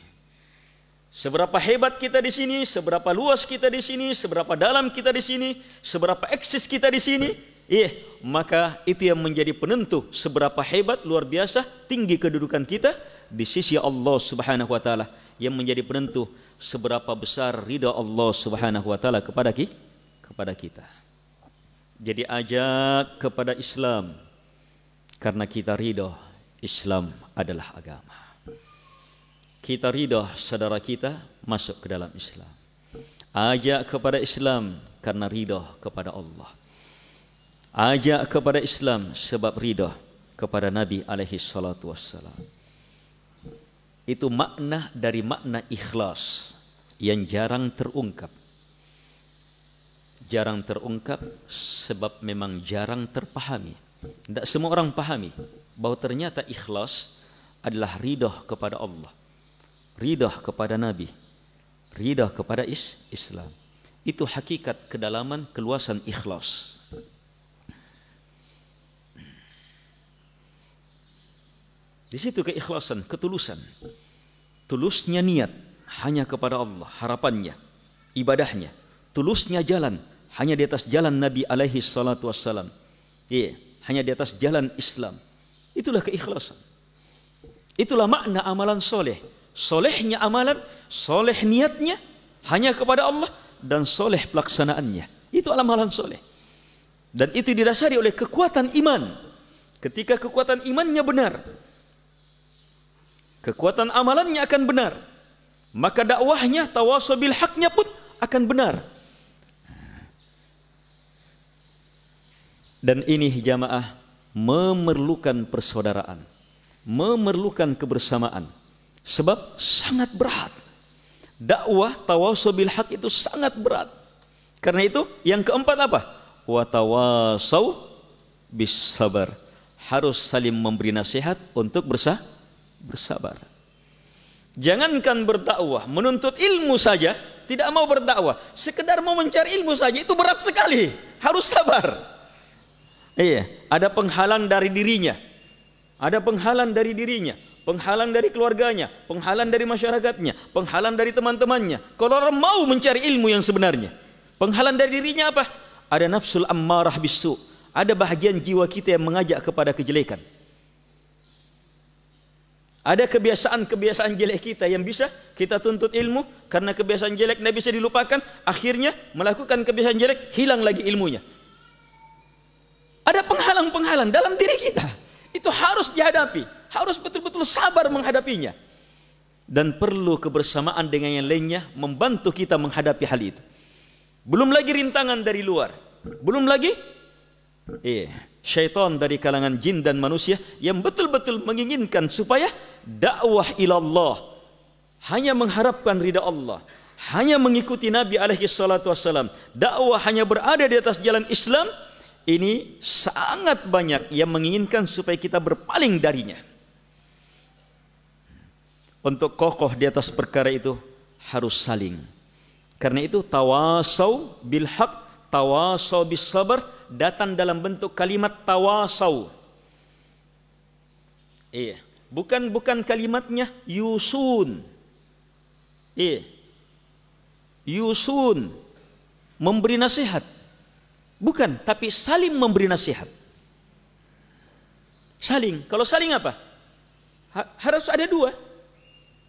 Seberapa hebat kita di sini, seberapa luas kita di sini, seberapa dalam kita di sini, seberapa eksis kita di sini, maka itu yang menjadi penentu seberapa hebat, luar biasa, tinggi kedudukan kita di sisi Allah Subhanahu wa taala, yang menjadi penentu seberapa besar ridha Allah Subhanahu wa taala kepada kita. Jadi ajak kepada Islam karena kita ridha Islam adalah agama. Kita ridha saudara kita masuk ke dalam Islam. Ajak kepada Islam karena ridha kepada Allah. Ajak kepada Islam sebab ridha kepada Nabi alaihi salatu wassalam. Itu makna dari makna ikhlas yang jarang terungkap. Jarang terungkap sebab memang jarang terpahami. Tidak semua orang pahami bahwa ternyata ikhlas adalah ridha kepada Allah, ridha kepada Nabi, ridha kepada Islam. Itu hakikat kedalaman keluasan ikhlas. Di situ keikhlasan, ketulusan. Tulusnya niat hanya kepada Allah, harapannya, ibadahnya. Tulusnya jalan hanya di atas jalan Nabi alaihi salatu wassalam. Hanya di atas jalan Islam. Itulah keikhlasan. Itulah makna amalan soleh. Solehnya amalan, soleh niatnya, hanya kepada Allah, dan soleh pelaksanaannya. Itu amalan soleh. Dan itu didasari oleh kekuatan iman. Ketika kekuatan imannya benar, kekuatan amalannya akan benar, maka dakwahnya, tawasaw bil haqnya pun akan benar. Dan ini jamaah memerlukan persaudaraan, memerlukan kebersamaan. Sebab sangat berat. Dakwah tawasaw bil haq itu sangat berat. Karena itu yang keempat apa? Wa tawasaw bis sabar. Harus saling memberi nasihat untuk bersabar. Jangankan berdakwah, menuntut ilmu saja tidak mau berdakwah, sekedar mau mencari ilmu saja itu berat sekali. Harus sabar. Iya, ada penghalang dari dirinya. Ada penghalang dari dirinya, penghalang dari keluarganya, penghalang dari masyarakatnya, penghalang dari teman-temannya. Kalau orang mau mencari ilmu yang sebenarnya, penghalang dari dirinya apa? Ada nafsul ammarah bisu, ada bahagian jiwa kita yang mengajak kepada kejelekan. Ada kebiasaan-kebiasaan jelek kita yang bisa kita tuntut ilmu, karena kebiasaan jelek tidak bisa dilupakan, akhirnya melakukan kebiasaan jelek, hilang lagi ilmunya. Ada penghalang-penghalang dalam diri kita. Itu harus dihadapi, harus betul-betul sabar menghadapinya. Dan perlu kebersamaan dengan yang lainnya membantu kita menghadapi hal itu. Belum lagi rintangan dari luar, belum lagi syaitan dari kalangan jin dan manusia yang betul-betul menginginkan supaya dakwah ilallah, hanya mengharapkan ridha Allah, hanya mengikuti Nabi alaihi salatu wassalam, dakwah hanya berada di atas jalan Islam. Ini sangat banyak yang menginginkan supaya kita berpaling darinya. Untuk kokoh di atas perkara itu harus saling. Karena itu tawasaw bil haq, tawasaw bis sabar datang dalam bentuk kalimat tawasaw. Bukan kalimatnya yusun. Yusun, memberi nasihat. Bukan, tapi saling memberi nasihat. Saling. Kalau saling apa? Harus ada dua.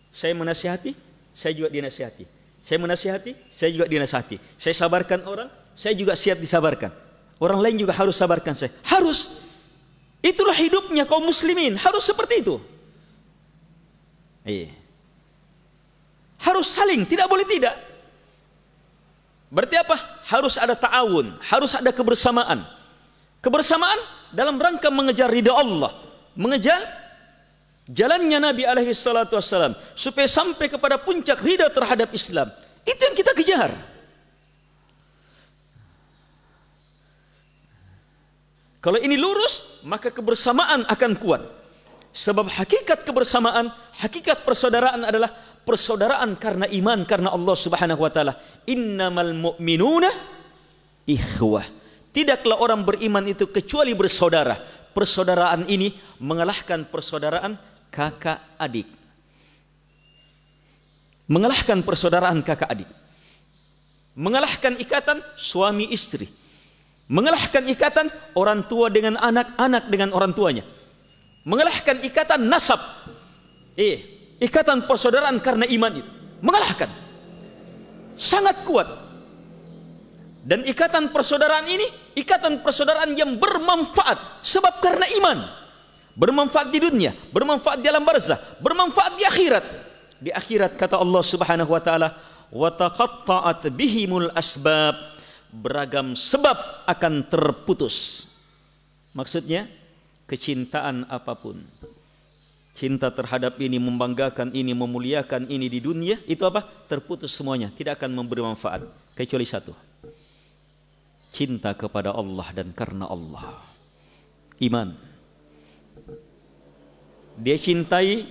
Saya menasihati, saya juga dinasihati. Saya menasihati, saya juga dinasihati. Saya sabarkan orang, saya juga siap disabarkan. Orang lain juga harus sabarkan saya. Harus. Itulah hidupnya kaum muslimin. Harus seperti itu. Harus saling, tidak boleh tidak. Berarti apa? Harus ada ta'awun, harus ada kebersamaan. Kebersamaan dalam rangka mengejar ridha Allah, mengejar jalannya Nabi alaihi salatu wassalam, supaya sampai kepada puncak ridha terhadap Islam. Itu yang kita kejar. Kalau ini lurus, maka kebersamaan akan kuat. Sebab hakikat kebersamaan, hakikat persaudaraan adalah persaudaraan karena iman, karena Allah Subhanahu wa taala. Innamal mu'minuna ikhwah. Tidaklah orang beriman itu kecuali bersaudara. Persaudaraan ini mengalahkan persaudaraan kakak adik. Mengalahkan persaudaraan kakak adik. Mengalahkan ikatan suami istri. Mengalahkan ikatan orang tua dengan anak, anak dengan orang tuanya. Mengalahkan ikatan nasab. Ikatan persaudaraan karena iman itu mengalahkan, sangat kuat. Dan ikatan persaudaraan ini ikatan persaudaraan yang bermanfaat, sebab karena iman. Bermanfaat di dunia, bermanfaat di alam barzah, bermanfaat di akhirat. Di akhirat kata Allah Subhanahu wa taala, wa taqatta'at bihimul asbab, beragam sebab akan terputus. Maksudnya kecintaan apapun, cinta terhadap ini, membanggakan ini, memuliakan ini di dunia, itu apa? Terputus semuanya, tidak akan memberi manfaat kecuali satu, cinta kepada Allah dan karena Allah. Iman. Dia cintai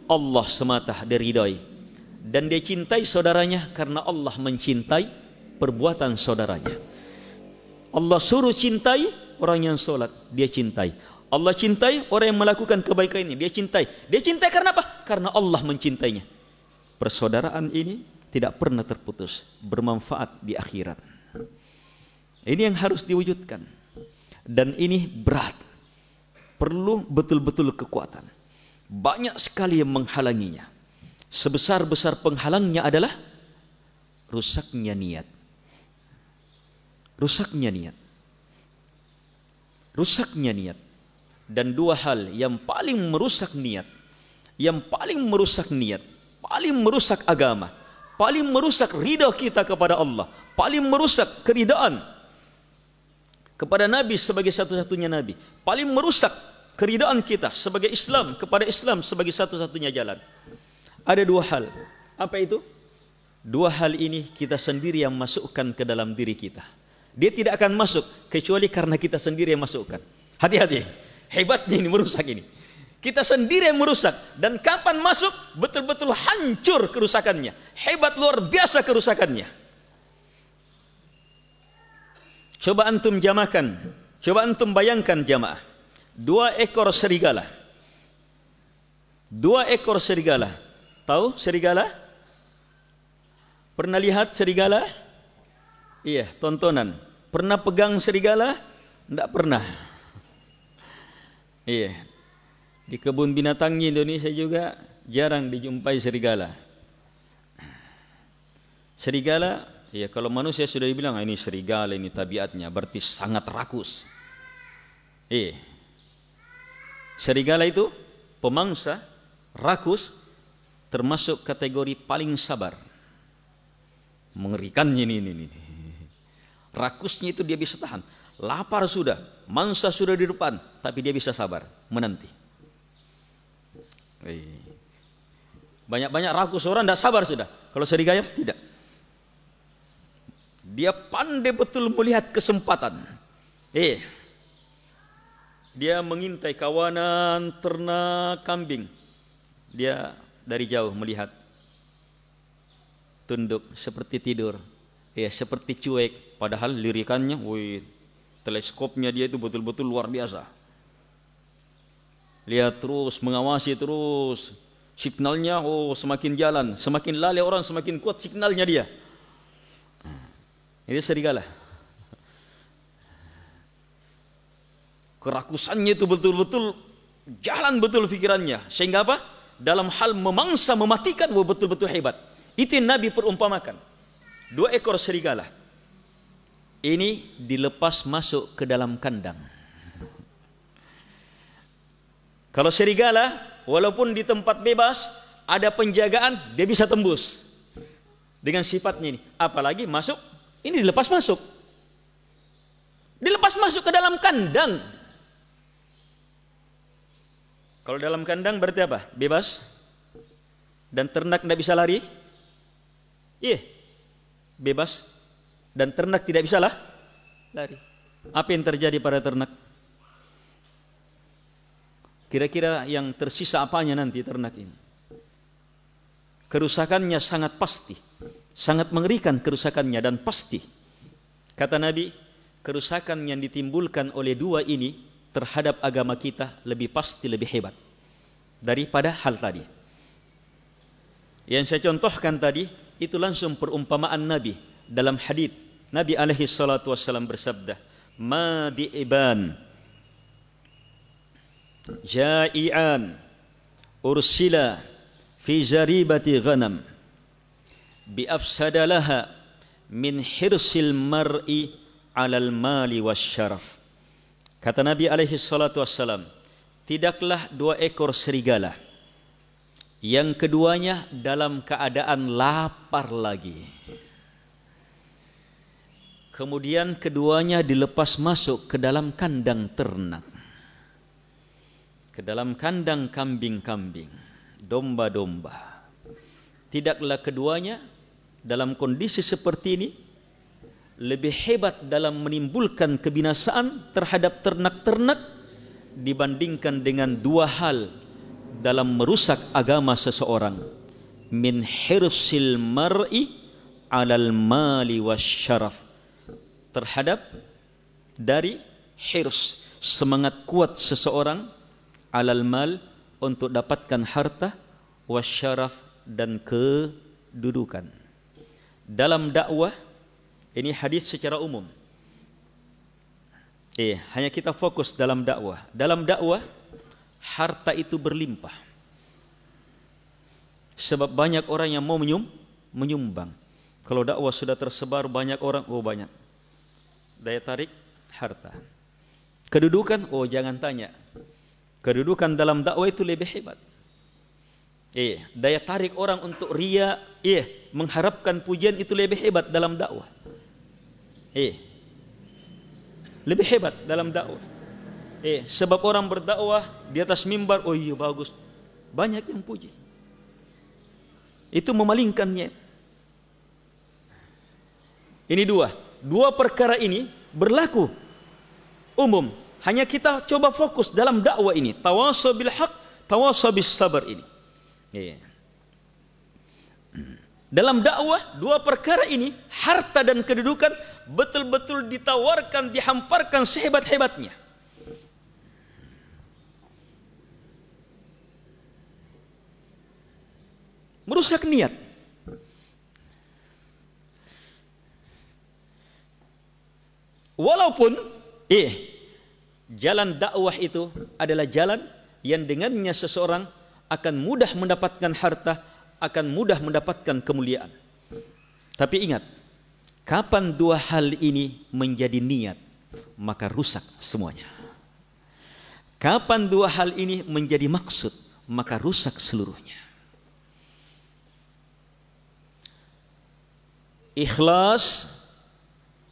Allah semata, dia ridai. Dan dia cintai saudaranya karena Allah mencintai perbuatan saudaranya. Allah suruh cintai orang yang sholat, dia cintai. Allah cintai orang yang melakukan kebaikan ini, dia cintai. Dia cintai karena apa? Karena Allah mencintainya. Persaudaraan ini tidak pernah terputus, bermanfaat di akhirat. Ini yang harus diwujudkan. Dan ini berat. Perlu betul-betul kekuatan. Banyak sekali yang menghalanginya. Sebesar-besar penghalangnya adalah rusaknya niat. Rusaknya niat. Rusaknya niat. Dan dua hal yang paling merusak niat, yang paling merusak niat, paling merusak agama, paling merusak ridha kita kepada Allah, paling merusak keridaan kepada Nabi sebagai satu-satunya Nabi, paling merusak keridaan kita sebagai Islam kepada Islam sebagai satu-satunya jalan. Ada dua hal. Apa itu? Dua hal ini kita sendiri yang masukkan ke dalam diri kita. Dia tidak akan masuk kecuali karena kita sendiri yang masukkan. Hati-hati. Hebatnya ini merusak ini. Kita sendiri yang merusak. Dan kapan masuk betul-betul hancur kerusakannya. Hebat luar biasa kerusakannya. Coba antum jamakan. Coba antum bayangkan jamaah. 2 ekor serigala. 2 ekor serigala. Tahu serigala? Pernah lihat serigala? Iya, tontonan. Pernah pegang serigala? Tidak pernah. Iya. Di kebun binatangnya Indonesia juga jarang dijumpai serigala. Serigala, ya kalau manusia sudah dibilang ini serigala, ini tabiatnya, berarti sangat rakus. Iya. Serigala itu pemangsa, rakus, termasuk kategori paling sabar. Mengerikannya ini. Rakusnya itu dia bisa tahan. Lapar sudah, mangsa sudah di depan, tapi dia bisa sabar, menanti. Banyak-banyak rakus orang tidak sabar sudah. Kalau serigala tidak. Dia pandai betul melihat kesempatan. Dia mengintai kawanan ternak kambing. Dia dari jauh melihat. Tunduk seperti tidur. Seperti cuek. Padahal lirikannya, teleskopnya dia itu betul-betul luar biasa. Lihat terus, mengawasi terus. Signalnya, semakin jalan, semakin lalai orang, semakin kuat signalnya dia. Itu serigala. Kerakusannya itu betul-betul jalan betul pikirannya. Sehingga apa? Dalam hal memangsa, mematikan, betul-betul hebat. Itu yang Nabi perumpamakan. 2 ekor serigala. Ini dilepas masuk ke dalam kandang. Kalau serigala, walaupun di tempat bebas, ada penjagaan, dia bisa tembus. Dengan sifatnya ini. Apalagi masuk, ini dilepas masuk. Dilepas masuk ke dalam kandang. Kalau dalam kandang berarti apa? Bebas. Dan ternak tidak bisa lari. Iya. Bebas. Dan ternak tidak bisa lari. Apa yang terjadi pada ternak? Kira-kira yang tersisa apanya nanti ternak ini? Kerusakannya sangat pasti. Sangat mengerikan kerusakannya dan pasti. Kata Nabi, kerusakan yang ditimbulkan oleh 2 ini terhadap agama kita lebih pasti, lebih hebat daripada hal tadi. Yang saya contohkan tadi, itu langsung perumpamaan Nabi dalam hadits. Nabi alaihi salatu wassalam bersabda, "Madi'iban ja'ian ursila fi zaribati ghanam bi afsadalaha min hirsil mar'i 'alal mali wasyaraf." Kata Nabi alaihi salatu wassalam, tidaklah 2 ekor serigala yang keduanya dalam keadaan lapar lagi. Kemudian keduanya dilepas masuk ke dalam kandang ternak. Ke dalam kandang kambing-kambing, domba-domba. Tidaklah keduanya dalam kondisi seperti ini lebih hebat dalam menimbulkan kebinasaan terhadap ternak-ternak dibandingkan dengan 2 hal dalam merusak agama seseorang. Min hirsil mar'i 'alal mali wasyaraf. Terhadap dari hirs, semangat kuat seseorang, alal mal, untuk dapatkan harta, wasyaraf, dan kedudukan. Dalam dakwah, ini hadis secara umum. Hanya kita fokus dalam dakwah. Dalam dakwah, harta itu berlimpah. Sebab banyak orang yang mau menyumbang. Kalau dakwah sudah tersebar banyak orang, oh banyak. Daya tarik harta. Kedudukan, oh jangan tanya. Kedudukan dalam dakwah itu lebih hebat. Daya tarik orang untuk ria, mengharapkan pujian itu lebih hebat dalam dakwah. Lebih hebat dalam dakwah. Sebab orang berdakwah di atas mimbar, oh iya bagus, banyak yang puji. Itu memalingkannya. Ini dua perkara ini berlaku umum. Hanya kita coba fokus dalam dakwah ini, tawasaw bil haq, tawasaw bis sabar ini. Dalam dakwah dua perkara ini, harta dan kedudukan, betul-betul ditawarkan, dihamparkan sehebat-hebatnya. Merusak niat. Walaupun jalan dakwah itu adalah jalan yang dengannya seseorang akan mudah mendapatkan harta, akan mudah mendapatkan kemuliaan. Tapi ingat, kapan dua hal ini menjadi niat, maka rusak semuanya. Kapan dua hal ini menjadi maksud, maka rusak seluruhnya. Ikhlas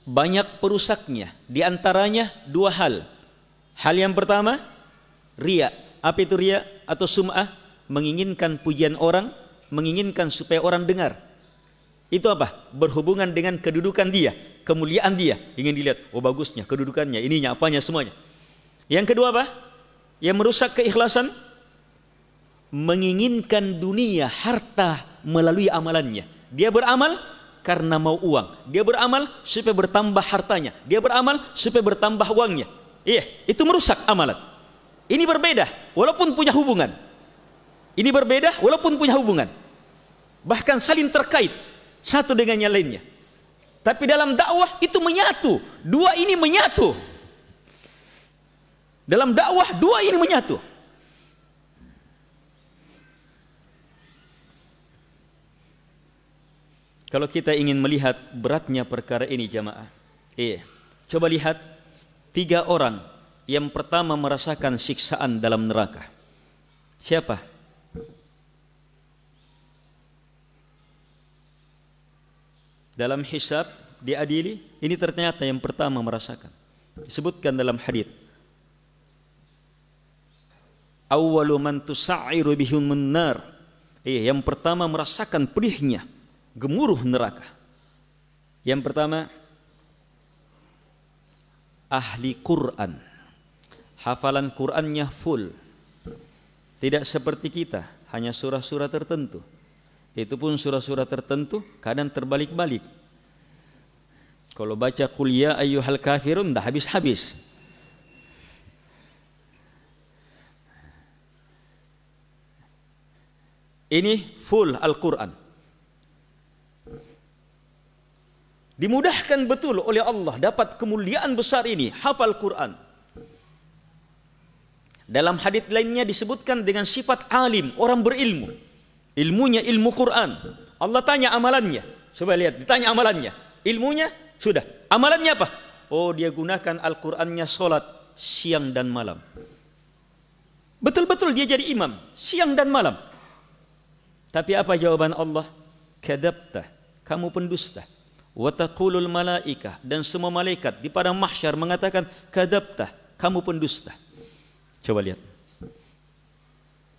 banyak perusaknya. Di antaranya dua hal. Hal yang pertama, riya. Apa itu riya atau sum'ah? Menginginkan pujian orang, menginginkan supaya orang dengar. Itu apa? Berhubungan dengan kedudukan dia, kemuliaan dia. Ingin dilihat, oh bagusnya, kedudukannya, ininya, apanya, semuanya. Yang kedua apa? Yang merusak keikhlasan, menginginkan dunia, harta melalui amalannya. Dia beramal karena mau uang. Dia beramal supaya bertambah hartanya. Dia beramal supaya bertambah uangnya. Itu merusak amalan. Ini berbeda walaupun punya hubungan. Ini berbeda walaupun punya hubungan. Bahkan saling terkait satu dengan yang lainnya. Tapi dalam dakwah itu menyatu. Dua ini menyatu. Dalam dakwah dua ini menyatu. Kalau kita ingin melihat beratnya perkara ini jamaah, coba lihat 3 orang yang pertama merasakan siksaan dalam neraka. Siapa? Dalam hisab diadili, ini ternyata yang pertama merasakan. Disebutkan dalam hadits. Awwalu man tusairu bihumun nar. Yang pertama merasakan pedihnya gemuruh neraka. Yang pertama, ahli Quran. Hafalan Qurannya full. Tidak seperti kita, hanya surah-surah tertentu. Itu pun surah-surah tertentu kadang terbalik-balik. Kalau baca qul ya ayyuhal kafirun dah habis-habis. Ini full Al-Quran. Dimudahkan betul oleh Allah dapat kemuliaan besar ini, hafal Quran. Dalam hadits lainnya disebutkan dengan sifat alim, orang berilmu. Ilmunya ilmu Quran. Allah tanya amalannya. Coba lihat, ditanya amalannya. Ilmunya sudah. Amalannya apa? Oh, dia gunakan Al-Qurannya sholat siang dan malam. Betul-betul dia jadi imam siang dan malam. Tapi apa jawaban Allah? Kadzabta, kamu pendusta. Wa taqulul malaikah, dan semua malaikat di padang mahsyar mengatakan kadzabta, kamu pendusta. Coba lihat.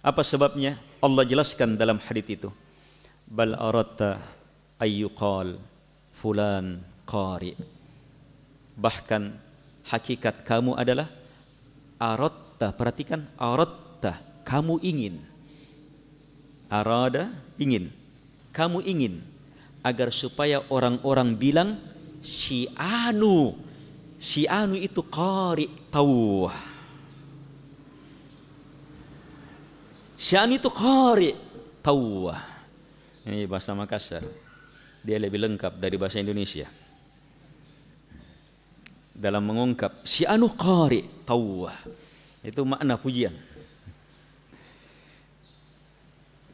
Apa sebabnya? Allah jelaskan dalam hadits itu. Bal aradta ayyuqal fulan qari. Bahkan hakikat kamu adalah aradta, perhatikan, aradta, kamu ingin. Arada, ingin. Kamu ingin agar supaya orang-orang bilang si anu itu qari, tahu. Si anu itu qari, tahu. Ini bahasa Makassar. Dia lebih lengkap dari bahasa Indonesia dalam mengungkap si anu qari, tahu. Itu makna pujian.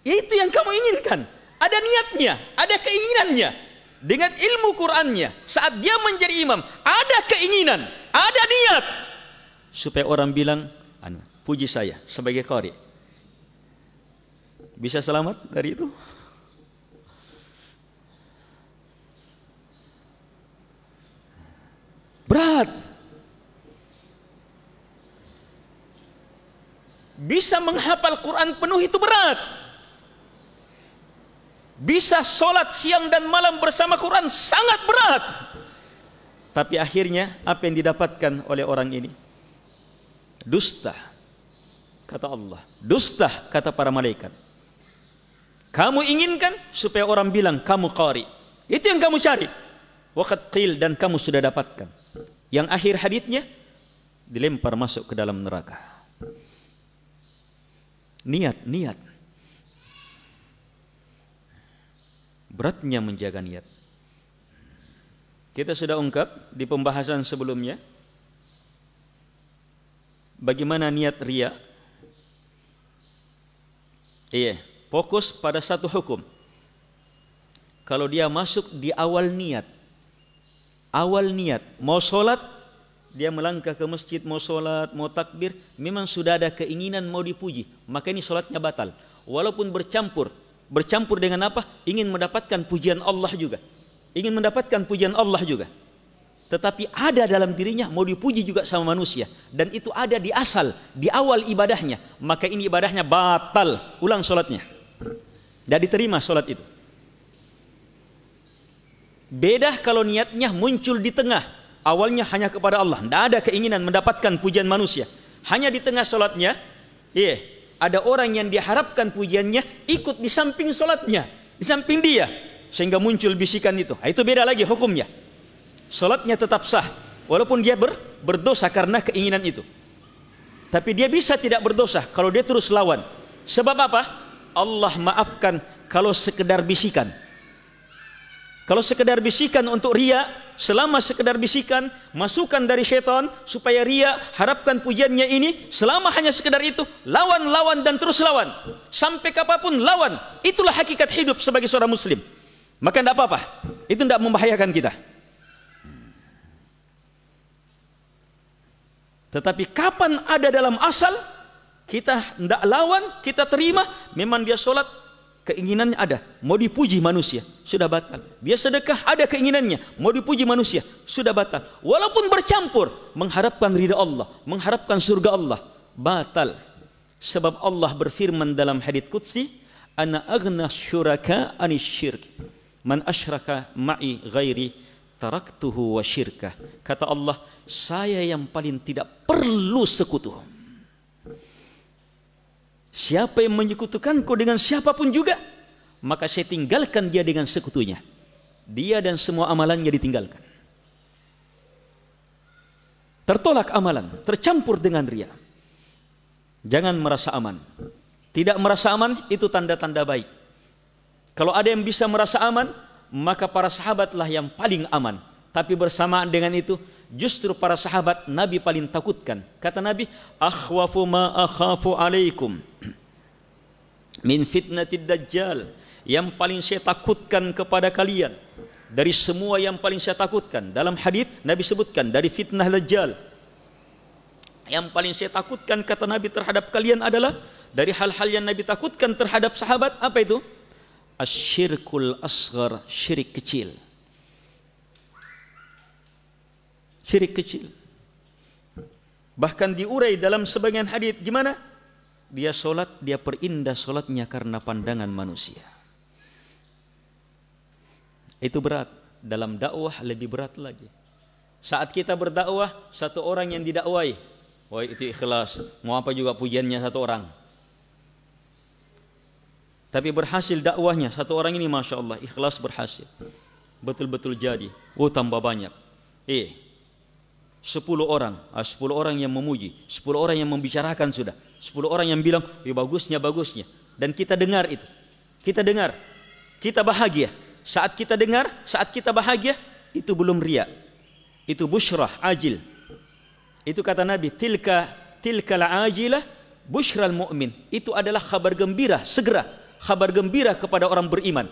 Itu yang kamu inginkan. Ada niatnya, ada keinginannya. dengan ilmu Qur'annya, saat dia menjadi imam, ada keinginan, ada niat supaya orang bilang, puji saya sebagai qari. Bisa selamat dari itu? Berat. Bisa menghafal Quran penuh itu berat. Bisa sholat siang dan malam bersama Quran sangat berat. Tapi akhirnya apa yang didapatkan oleh orang ini? Dusta, kata Allah. Dusta, kata para malaikat. Kamu inginkan supaya orang bilang kamu qari. Itu yang kamu cari. Waqad qil, dan kamu sudah dapatkan. Yang akhir haditsnya dilempar masuk ke dalam neraka. Niat. Beratnya menjaga niat. Kita sudah ungkap di pembahasan sebelumnya bagaimana niat riya. Fokus pada satu hukum. Kalau dia masuk di awal niat, mau sholat, dia melangkah ke masjid, mau sholat, mau takbir, memang sudah ada keinginan mau dipuji, maka ini sholatnya batal. Walaupun bercampur dengan apa? Ingin mendapatkan pujian Allah juga. Tetapi ada dalam dirinya mau dipuji juga sama manusia, dan itu ada di awal ibadahnya, maka ini ibadahnya batal, ulang sholatnya. Tidak diterima sholat itu. Beda kalau niatnya muncul di tengah, awalnya hanya kepada Allah, tidak ada keinginan mendapatkan pujian manusia. Hanya di tengah sholatnya, ada orang yang diharapkan pujiannya ikut di samping sholatnya, di samping dia, sehingga muncul bisikan itu. Itu beda lagi hukumnya. Sholatnya tetap sah, walaupun dia berdosa karena keinginan itu. Tapi dia bisa tidak berdosa kalau dia terus lawan. Sebab apa? Allah maafkan kalau sekedar bisikan. Kalau sekedar bisikan untuk riya, selama sekedar bisikan, masukan dari syaitan supaya riya, harapkan pujiannya ini, selama hanya sekedar itu, lawan dan terus lawan. Sampai kapanpun lawan. Itulah hakikat hidup sebagai seorang muslim. Maka tidak apa-apa. Itu tidak membahayakan kita. Tetapi kapan ada dalam asal, kita tidak lawan, kita terima, memang dia sholat, keinginannya ada, mau dipuji manusia, sudah batal. Dia sedekah, ada keinginannya, mau dipuji manusia, sudah batal. Walaupun bercampur, mengharapkan ridha Allah, mengharapkan surga Allah, batal. Sebab Allah berfirman dalam hadits qudsi, ana aghna syuraka anis syirk, man asyraka ma'i ghairi taraktuhu wa syirkah. Kata Allah, saya yang paling tidak perlu sekutu. Siapa yang menyekutukanku dengan siapapun juga, maka saya tinggalkan dia dengan sekutunya. Dia dan semua amalannya ditinggalkan. Tertolak amalan, tercampur dengan riya. Jangan merasa aman. Tidak merasa aman itu tanda-tanda baik. Kalau ada yang bisa merasa aman, maka para sahabatlah yang paling aman. Tapi bersamaan dengan itu, justru para sahabat Nabi paling takutkan. Kata Nabi, akhwafu ma akhafu alaikum min fitnatid dajjal. Yang paling saya takutkan kepada kalian dari semua yang paling saya takutkan. Dalam hadis Nabi sebutkan dari fitnah dajjal. Yang paling saya takutkan, kata Nabi, terhadap kalian adalah dari hal-hal yang Nabi takutkan terhadap sahabat. Apa itu? Asyirkul asghar, syirik kecil. Syirik kecil. Bahkan diurai dalam sebagian hadis gimana? Dia solat, dia perindah solatnya karena pandangan manusia. Itu berat. Dalam dakwah lebih berat lagi. Saat kita berdakwah, satu orang yang didakwai, wah itu ikhlas, mau apa juga pujiannya satu orang. Tapi berhasil dakwahnya, satu orang ini Masya Allah, ikhlas berhasil. Betul-betul jadi. Oh tambah banyak. 10 orang yang memuji, 10 orang yang membicarakan sudah, 10 orang yang bilang, bagusnya. Dan kita dengar itu. Kita dengar. Kita bahagia. Saat kita dengar, saat kita bahagia, itu belum riya. Itu busyrah, ajil. Itu kata Nabi, tilkal ajilah busyral mu'min. Itu adalah kabar gembira, segera. Kabar gembira kepada orang beriman.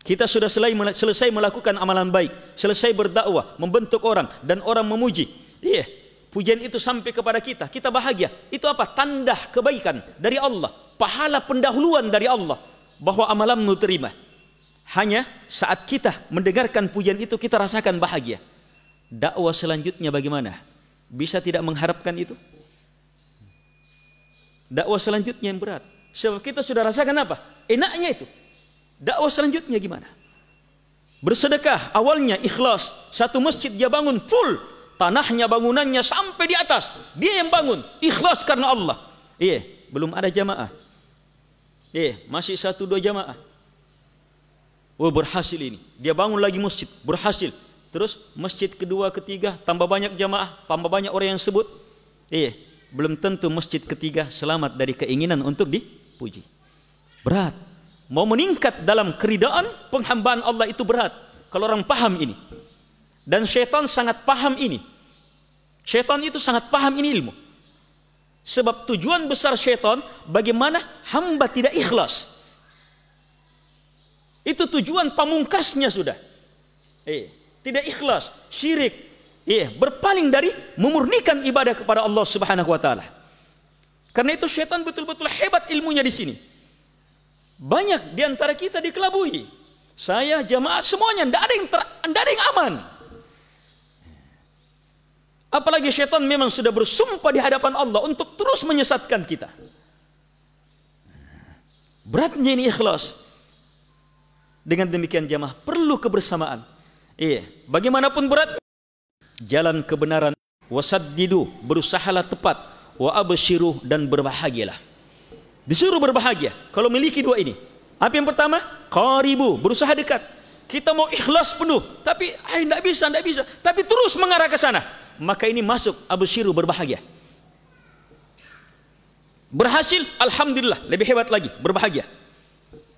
Kita sudah selesai melakukan amalan baik, selesai berdakwah, membentuk orang, dan orang memuji. Iya, pujian itu sampai kepada kita, kita bahagia. Itu apa? Tanda kebaikan dari Allah, pahala pendahuluan dari Allah, bahwa amalanmu terima. Hanya saat kita mendengarkan pujian itu, kita rasakan bahagia. Dakwah selanjutnya bagaimana? Bisa tidak mengharapkan itu? Dakwah selanjutnya yang berat. Sebab kita sudah rasakan apa? Enaknya itu. Dakwah selanjutnya gimana? Bersedekah, awalnya ikhlas. Satu masjid dia bangun full. Tanahnya, bangunannya sampai di atas. Dia yang bangun. Ikhlas karena Allah. Iya, belum ada jamaah. Iya, masih 1-2 jamaah. Oh, berhasil ini. Dia bangun lagi masjid. Berhasil. Terus masjid kedua, ketiga. Tambah banyak jamaah. Tambah banyak orang yang sebut. Iya, belum tentu masjid ketiga selamat dari keinginan untuk dipuji. Berat. Mau meningkat dalam keridaan penghambaan Allah itu berat. Kalau orang paham ini. Dan syaitan sangat paham ini. Syaitan itu sangat paham ini ilmu. Sebab tujuan besar syaitan bagaimana hamba tidak ikhlas. Itu tujuan pamungkasnya sudah. Tidak ikhlas, syirik. Berpaling dari memurnikan ibadah kepada Allah Subhanahu wa taala. Karena itu syaitan betul-betul hebat ilmunya di sini. Banyak di antara kita dikelabui. Saya, jamaah, semuanya tidak ada yang aman. Apalagi syaitan memang sudah bersumpah di hadapan Allah untuk terus menyesatkan kita. Beratnya ini ikhlas. Dengan demikian jamaah perlu kebersamaan. Bagaimanapun berat, jalan kebenaran. Wasaddidu, berusahalah tepat. Wa abshiru, dan berbahagialah. Disuruh berbahagia kalau memiliki dua ini. Apa yang pertama? Qaribu, berusaha dekat. Kita mau ikhlas penuh, tapi tidak bisa. Tapi terus mengarah ke sana. Maka ini masuk abshiru, berbahagia. Berhasil, alhamdulillah, lebih hebat lagi, berbahagia.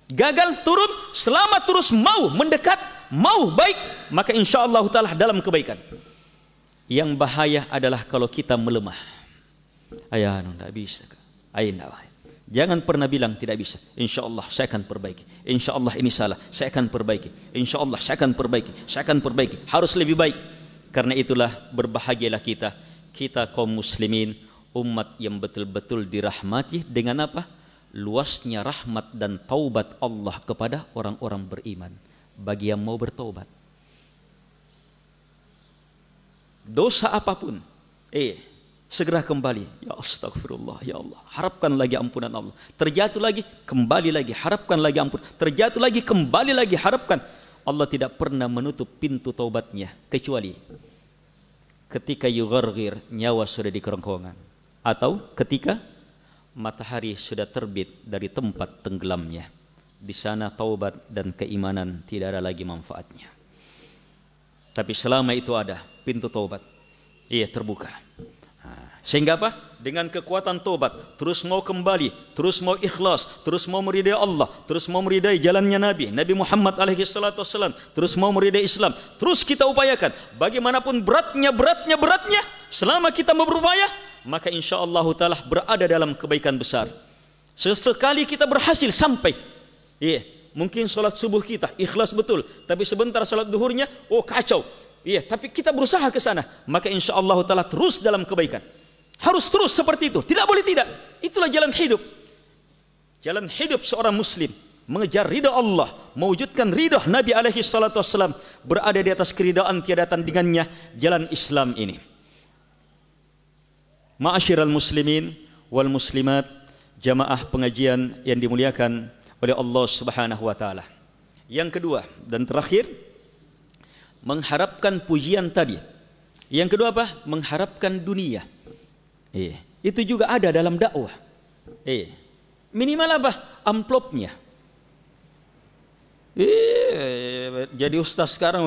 Gagal, turun, selama terus mau mendekat, mau baik, maka insyaallah ta'ala dalam kebaikan. Yang bahaya adalah kalau kita melemah. Ayah, tidak bisa. Jangan pernah bilang tidak bisa. InsyaAllah saya akan perbaiki. InsyaAllah ini salah, saya akan perbaiki. InsyaAllah saya akan perbaiki. Saya akan perbaiki. Harus lebih baik. Karena itulah berbahagialah kita. Kita kaum muslimin, umat yang betul-betul dirahmati dengan apa? Luasnya rahmat dan taubat Allah kepada orang-orang beriman. Bagi yang mau bertaubat. Dosa apapun, segera kembali. Ya astagfirullah, ya Allah. Harapkan lagi ampunan Allah. Terjatuh lagi, kembali lagi. Harapkan lagi ampun. Terjatuh lagi, kembali lagi. Harapkan. Allah tidak pernah menutup pintu taubatnya. Kecuali ketika yughargir, nyawa sudah di kerongkongan. Atau ketika matahari sudah terbit dari tempat tenggelamnya. Di sana taubat dan keimanan tidak ada lagi manfaatnya. Tapi selama itu ada pintu taubat. Terbuka. Sehingga apa? Dengan kekuatan tobat, terus mau kembali, terus mau ikhlas, terus mau meridai Allah, terus mau meridai jalannya Nabi Muhammad alaihissalam, terus mau meridai Islam, terus kita upayakan. Bagaimanapun beratnya, selama kita mau berupaya, maka insyaallah ta'ala berada dalam kebaikan besar. Sesekali kita berhasil sampai, mungkin sholat subuh kita ikhlas betul, tapi sebentar sholat duhurnya, kacau. Tapi kita berusaha ke sana, maka insyaallah ta'ala terus dalam kebaikan. Harus terus seperti itu, tidak boleh tidak. Itulah jalan hidup. Jalan hidup seorang muslim, mengejar ridha Allah, mewujudkan ridha Nabi alaihi salatu wassalam, berada di atas keridhaan tiada tandingannya, jalan Islam ini. Ma'asyiral muslimin wal muslimat, jamaah pengajian yang dimuliakan oleh Allah Subhanahu wa taala. Yang kedua dan terakhir, mengharapkan pujian tadi. Yang kedua apa? Mengharapkan dunia. Itu juga ada dalam dakwah. Minimal apa? Amplopnya. Jadi ustaz sekarang,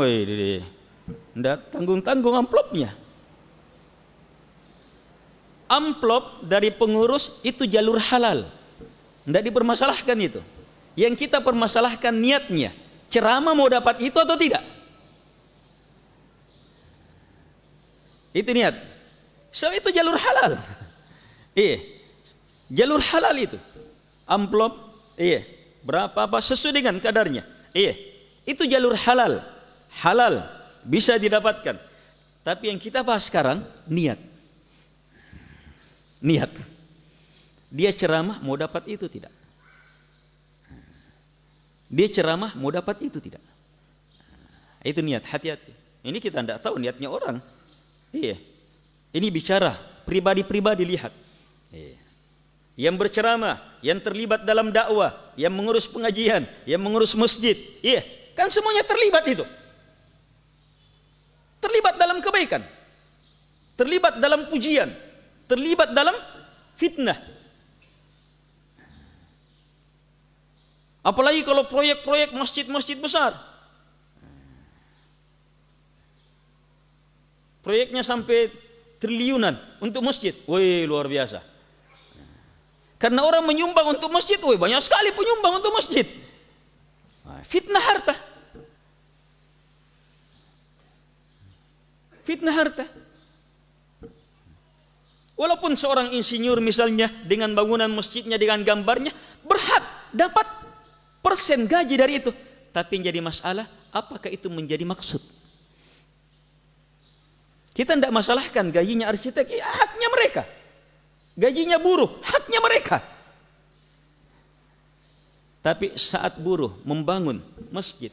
nggak tanggung-tanggung amplopnya. Amplop dari pengurus itu jalur halal, nggak dipermasalahkan itu. Yang kita permasalahkan niatnya. Ceramah mau dapat itu atau tidak? Itu niat. So itu jalur halal. Jalur halal itu. Amplop, berapa apa sesuai dengan kadarnya. Itu jalur halal. Halal bisa didapatkan. Tapi yang kita bahas sekarang niat. Niat. Dia ceramah mau dapat itu tidak? Dia ceramah mau dapat itu tidak? Itu niat, hati-hati. Ini kita tidak tahu niatnya orang. Iya. Ini bicara pribadi-pribadi, lihat. Iya. Yang berceramah, yang terlibat dalam dakwah, yang mengurus pengajian, yang mengurus masjid. Iya, kan semuanya terlibat itu. Terlibat dalam kebaikan. Terlibat dalam pujian. Terlibat dalam fitnah. Apalagi kalau proyek-proyek masjid-masjid besar. Proyeknya sampai triliunan untuk masjid. Wih, luar biasa. Karena orang menyumbang untuk masjid, wih, banyak sekali penyumbang untuk masjid. Fitnah harta. Fitnah harta. Walaupun seorang insinyur misalnya dengan bangunan masjidnya, dengan gambarnya, berhak dapat persen gaji dari itu. Tapi yang jadi masalah, apakah itu menjadi maksud? Kita tidak masalahkan gajinya arsitek, ya haknya mereka. Gajinya buruh, haknya mereka. Tapi saat buruh membangun masjid,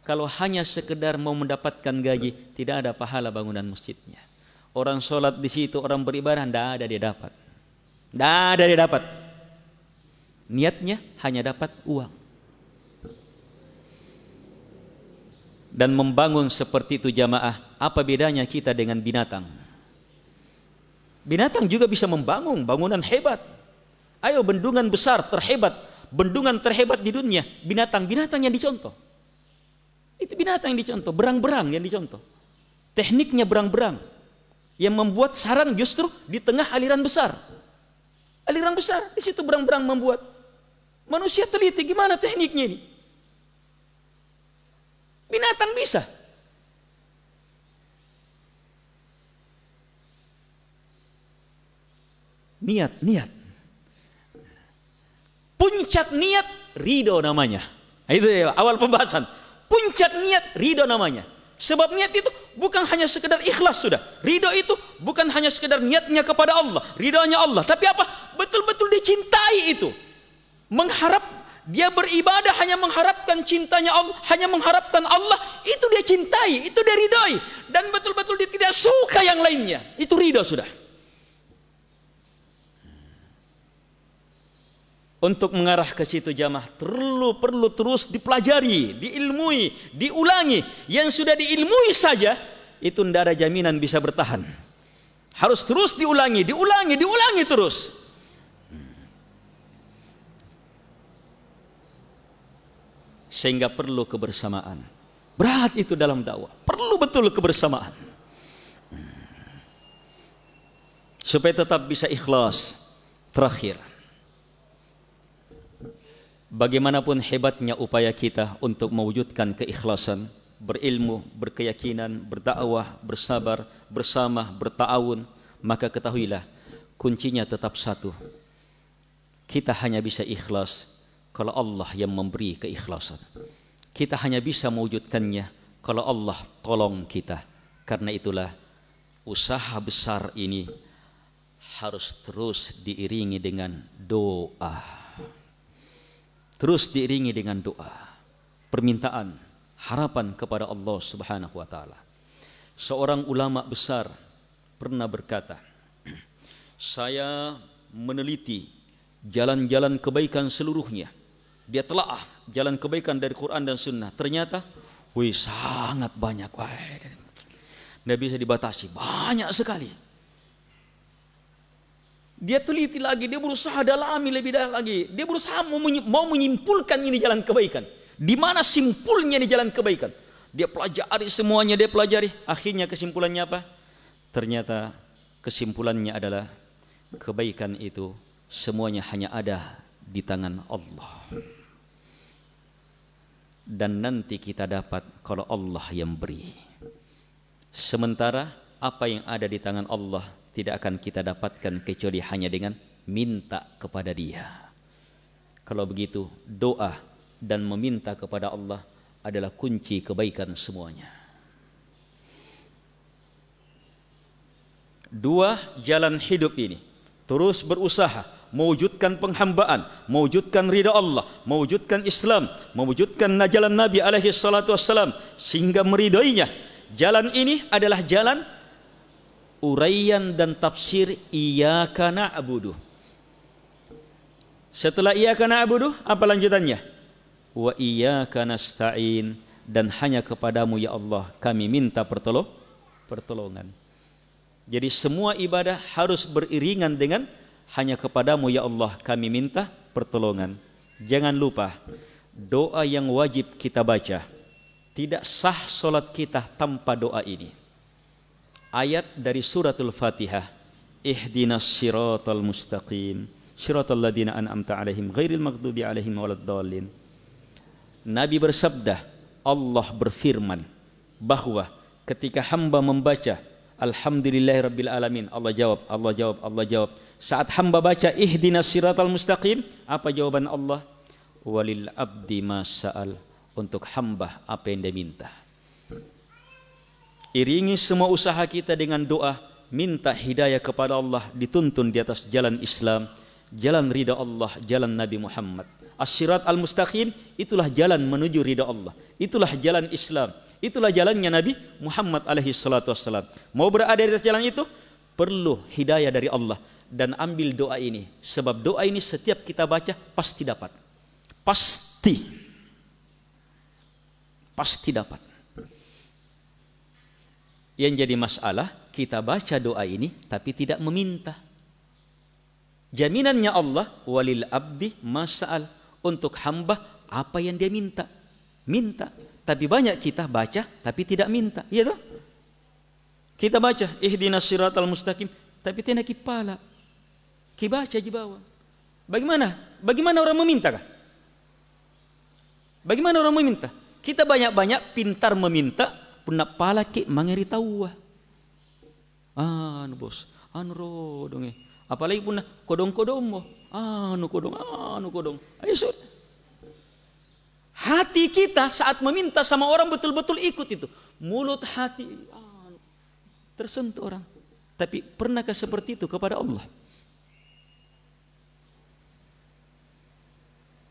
kalau hanya sekedar mau mendapatkan gaji, tidak ada pahala bangunan masjidnya. Orang sholat di situ, orang beribadah, tidak ada dia dapat. Tidak ada dia dapat. Niatnya hanya dapat uang. Dan membangun seperti itu jamaah, apa bedanya kita dengan binatang? Binatang juga bisa membangun bangunan hebat. Ayo, bendungan besar terhebat, bendungan terhebat di dunia, binatang-binatang yang dicontoh. Itu binatang yang dicontoh, berang-berang yang dicontoh. Tekniknya berang-berang. Yang membuat sarang justru di tengah aliran besar. Aliran besar, di situ berang-berang membuat. Manusia teliti, gimana tekniknya ini? Binatang bisa. Niat. Puncak niat, ridho namanya. Itu ya, awal pembahasan. Puncak niat, ridho namanya. Sebab niat itu bukan hanya sekedar ikhlas sudah. Ridho itu bukan hanya sekedar niatnya kepada Allah, ridhonya Allah. Tapi apa? Betul-betul dicintai itu. Mengharap, dia beribadah hanya mengharapkan cintanya Allah, hanya mengharapkan Allah, itu dia cintai, itu dia ridhoi. Dan betul-betul dia tidak suka yang lainnya. Itu ridho sudah. Untuk mengarah ke situ jamaah perlu terus dipelajari, diilmui, diulangi. Yang sudah diilmui saja itu tidak ada jaminan bisa bertahan. Harus terus diulangi terus. Sehingga perlu kebersamaan. Berat itu dalam dakwah. Perlu betul kebersamaan. Supaya tetap bisa ikhlas. Terakhir, bagaimanapun hebatnya upaya kita untuk mewujudkan keikhlasan, berilmu, berkeyakinan, berdakwah, bersabar, bersama, berta'awun, maka ketahuilah kuncinya tetap satu. Kita hanya bisa ikhlas kalau Allah yang memberi keikhlasan. Kita hanya bisa mewujudkannya kalau Allah tolong kita. Karena itulah usaha besar ini harus terus diiringi dengan doa. Terus diiringi dengan doa, permintaan, harapan kepada Allah Subhanahu wa taala. Seorang ulama besar pernah berkata, saya meneliti jalan-jalan kebaikan seluruhnya. Dia telaah jalan kebaikan dari Quran dan Sunnah. Ternyata, sangat banyak. Tidak bisa dibatasi, banyak sekali. Dia teliti lagi, dia berusaha dalami lebih dalam lagi. Dia berusaha mau menyimpulkan ini jalan kebaikan. Di mana simpulnya ini jalan kebaikan? Dia pelajari semuanya, dia pelajari. Akhirnya kesimpulannya apa? Ternyata kesimpulannya adalah kebaikan itu semuanya hanya ada di tangan Allah. Dan nanti kita dapat kalau Allah yang beri. Sementara apa yang ada di tangan Allah tidak akan kita dapatkan kecuali hanya dengan minta kepada Dia. Kalau begitu, doa dan meminta kepada Allah adalah kunci kebaikan semuanya. Dua jalan hidup ini, terus berusaha mewujudkan penghambaan, mewujudkan ridha Allah, mewujudkan Islam, mewujudkan jalan Nabi alaihi salatu wassalam sehingga meridainya. Jalan ini adalah jalan uraian dan tafsir iyyaka na'budu. Setelah iyyaka na'budu, apa lanjutannya? Wa iyyaka nasta'in, dan hanya kepadamu ya Allah kami minta pertolongan. Jadi semua ibadah harus beriringan dengan hanya kepadamu ya Allah kami minta pertolongan. Jangan lupa, doa yang wajib kita baca. Tidak sah solat kita tanpa doa ini. Ayat dari suratul Fatihah, ihdinas siratal mustaqim siratal ladzina an'amta alaihim ghairil maghdubi alaihim waladdallin. Nabi bersabda, Allah berfirman bahwa ketika hamba membaca Alhamdulillahirabbil alamin, Allah jawab. Saat hamba baca ihdinas siratal mustaqim, apa jawaban Allah? Walil abdi ma sa'al, untuk hamba apa yang dia minta. Iringi semua usaha kita dengan doa, minta hidayah kepada Allah, dituntun di atas jalan Islam, jalan ridha Allah, jalan Nabi Muhammad. As-sirat al-mustaqim, itulah jalan menuju ridha Allah, itulah jalan Islam, itulah jalannya Nabi Muhammad alaihi salatu wassalam. Mau berada di atas jalan itu, perlu hidayah dari Allah. Dan ambil doa ini, sebab doa ini setiap kita baca pasti dapat. Pasti dapat. Yang jadi masalah, kita baca doa ini tapi tidak meminta. Jaminannya Allah, walil abdi mas'al, untuk hamba apa yang dia minta. Tapi banyak kita baca tapi tidak minta, iya toh? Kita baca ihdinas siratal mustaqim tapi tidak kipala. Kibaca di bawah. Bagaimana orang meminta kah? Bagaimana orang meminta? Kita banyak-banyak pintar meminta, punak pala ki mangeri tahu. Bos, rodong apalagi punak kodong-kodong mo. Kodong. Ayo sudah. Hati kita saat meminta sama orang betul-betul ikut itu. Mulut hati tersentuh orang. Tapi pernahkah seperti itu kepada Allah?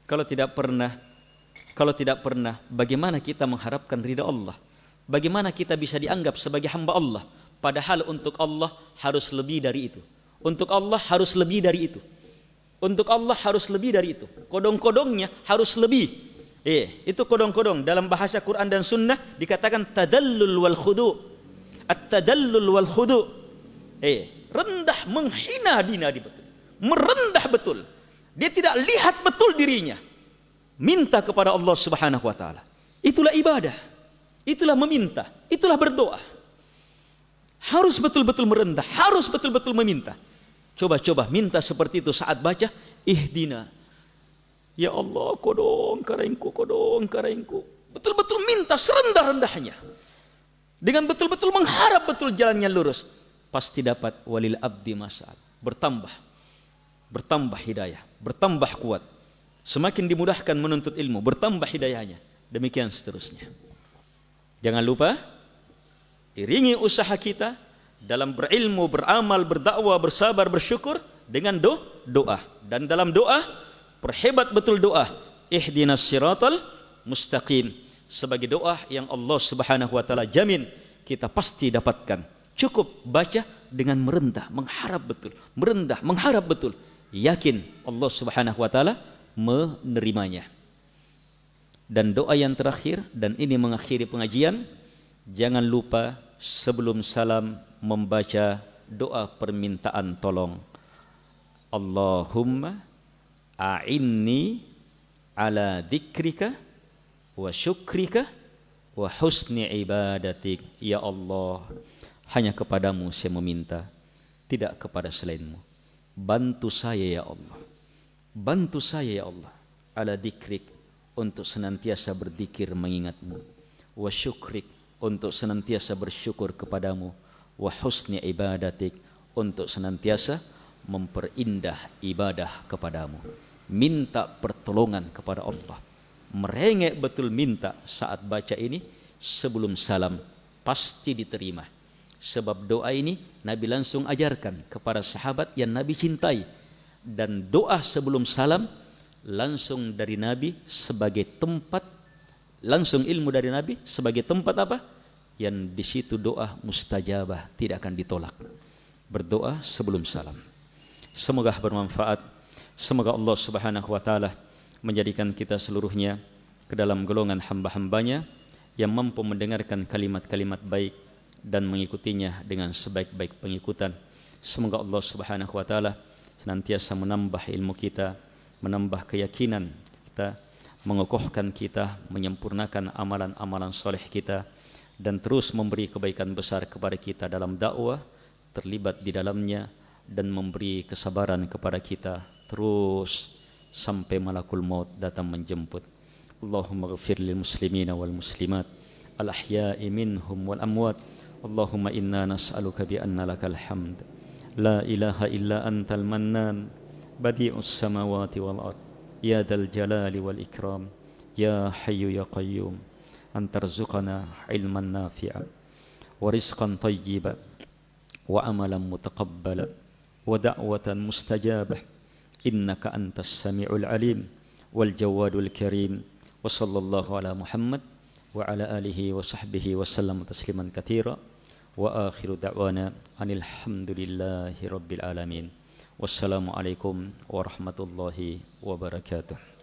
Kalau tidak pernah, bagaimana kita mengharapkan ridha Allah? Bagaimana kita bisa dianggap sebagai hamba Allah? Padahal untuk Allah harus lebih dari itu. Untuk Allah harus lebih dari itu. Untuk Allah harus lebih dari itu. Kodong-kodongnya harus lebih. Itu kodong-kodong. Dalam bahasa Quran dan Sunnah dikatakan tadallul wal khudu. At-tadallul wal khudu. Rendah, menghina diri betul. Merendah betul. Dia tidak lihat betul dirinya. Minta kepada Allah Subhanahu wa taala. Itulah ibadah. Itulah meminta. Itulah berdoa. Harus betul-betul merendah, harus betul-betul meminta. Coba minta seperti itu saat baca ihdina. Ya Allah, kodong karengku. Betul-betul minta serendah-rendahnya. Dengan betul-betul mengharap betul jalannya lurus. Pasti dapat walil abdi mas'al. Bertambah hidayah, bertambah kuat. Semakin dimudahkan menuntut ilmu, bertambah hidayahnya. Demikian seterusnya. Jangan lupa, iringi usaha kita dalam berilmu, beramal, berdakwah, bersabar, bersyukur dengan doa. Dan dalam doa, perhebat betul doa. Ihdinas siratal mustaqim. Sebagai doa yang Allah Subhanahu wa taala jamin kita pasti dapatkan. Cukup baca dengan merendah, mengharap betul. Merendah, mengharap betul. Yakin Allah Subhanahu wa taala menerimanya. Dan doa yang terakhir, dan ini mengakhiri pengajian, jangan lupa sebelum salam membaca doa permintaan tolong. Allahumma a'inni ala dzikrika wa syukrika wa husni ibadatik. Ya Allah, hanya kepadamu saya meminta, tidak kepada selainmu. Bantu saya ya Allah. Bantu saya ya Allah ala dzikrik, untuk senantiasa berzikir mengingatmu, wa syukrik, untuk senantiasa bersyukur kepadamu, wa husni ibadatik, untuk senantiasa memperindah ibadah kepadamu. Minta pertolongan kepada Allah, merengek betul minta saat baca ini sebelum salam, pasti diterima. Sebab doa ini Nabi langsung ajarkan kepada sahabat yang Nabi cintai. Dan doa sebelum salam langsung dari Nabi sebagai tempat, langsung ilmu dari Nabi sebagai tempat apa? Yang di situ doa mustajabah, tidak akan ditolak. Berdoa sebelum salam. Semoga bermanfaat. Semoga Allah Subhanahu wa taala menjadikan kita seluruhnya ke dalam golongan hamba-hambanya yang mampu mendengarkan kalimat-kalimat baik dan mengikutinya dengan sebaik-baik pengikutan. Semoga Allah Subhanahu wa taala senantiasa menambah ilmu kita, menambah keyakinan kita, mengokohkan kita, menyempurnakan amalan-amalan soleh kita, dan terus memberi kebaikan besar kepada kita dalam dakwah, terlibat di dalamnya, dan memberi kesabaran kepada kita terus sampai malakul maut datang menjemput. Allahumma ghafir lil muslimina wal muslimat al ahya'i minhum wal amwat. Allahumma inna nas'aluka bi anna lakal hamd la ilaha illa antal mannan badi'us samawati wal ard ya dal jalali wal ikram ya hayyu ya qayyum antarzuqana ilman nafi'a wa rizqan tayyiban wa amalan mutaqabbala wa da'watan mustajabah innaka antas sami'ul alim wal jawadul karim. Wa sallallahu ala Muhammad wa ala alihi wa sahbihi wa sallam tasliman katsira. Wa akhiru da'wana anil hamdulillahi rabbil alamin. Wassalamu alaikum warahmatullahi wabarakatuh.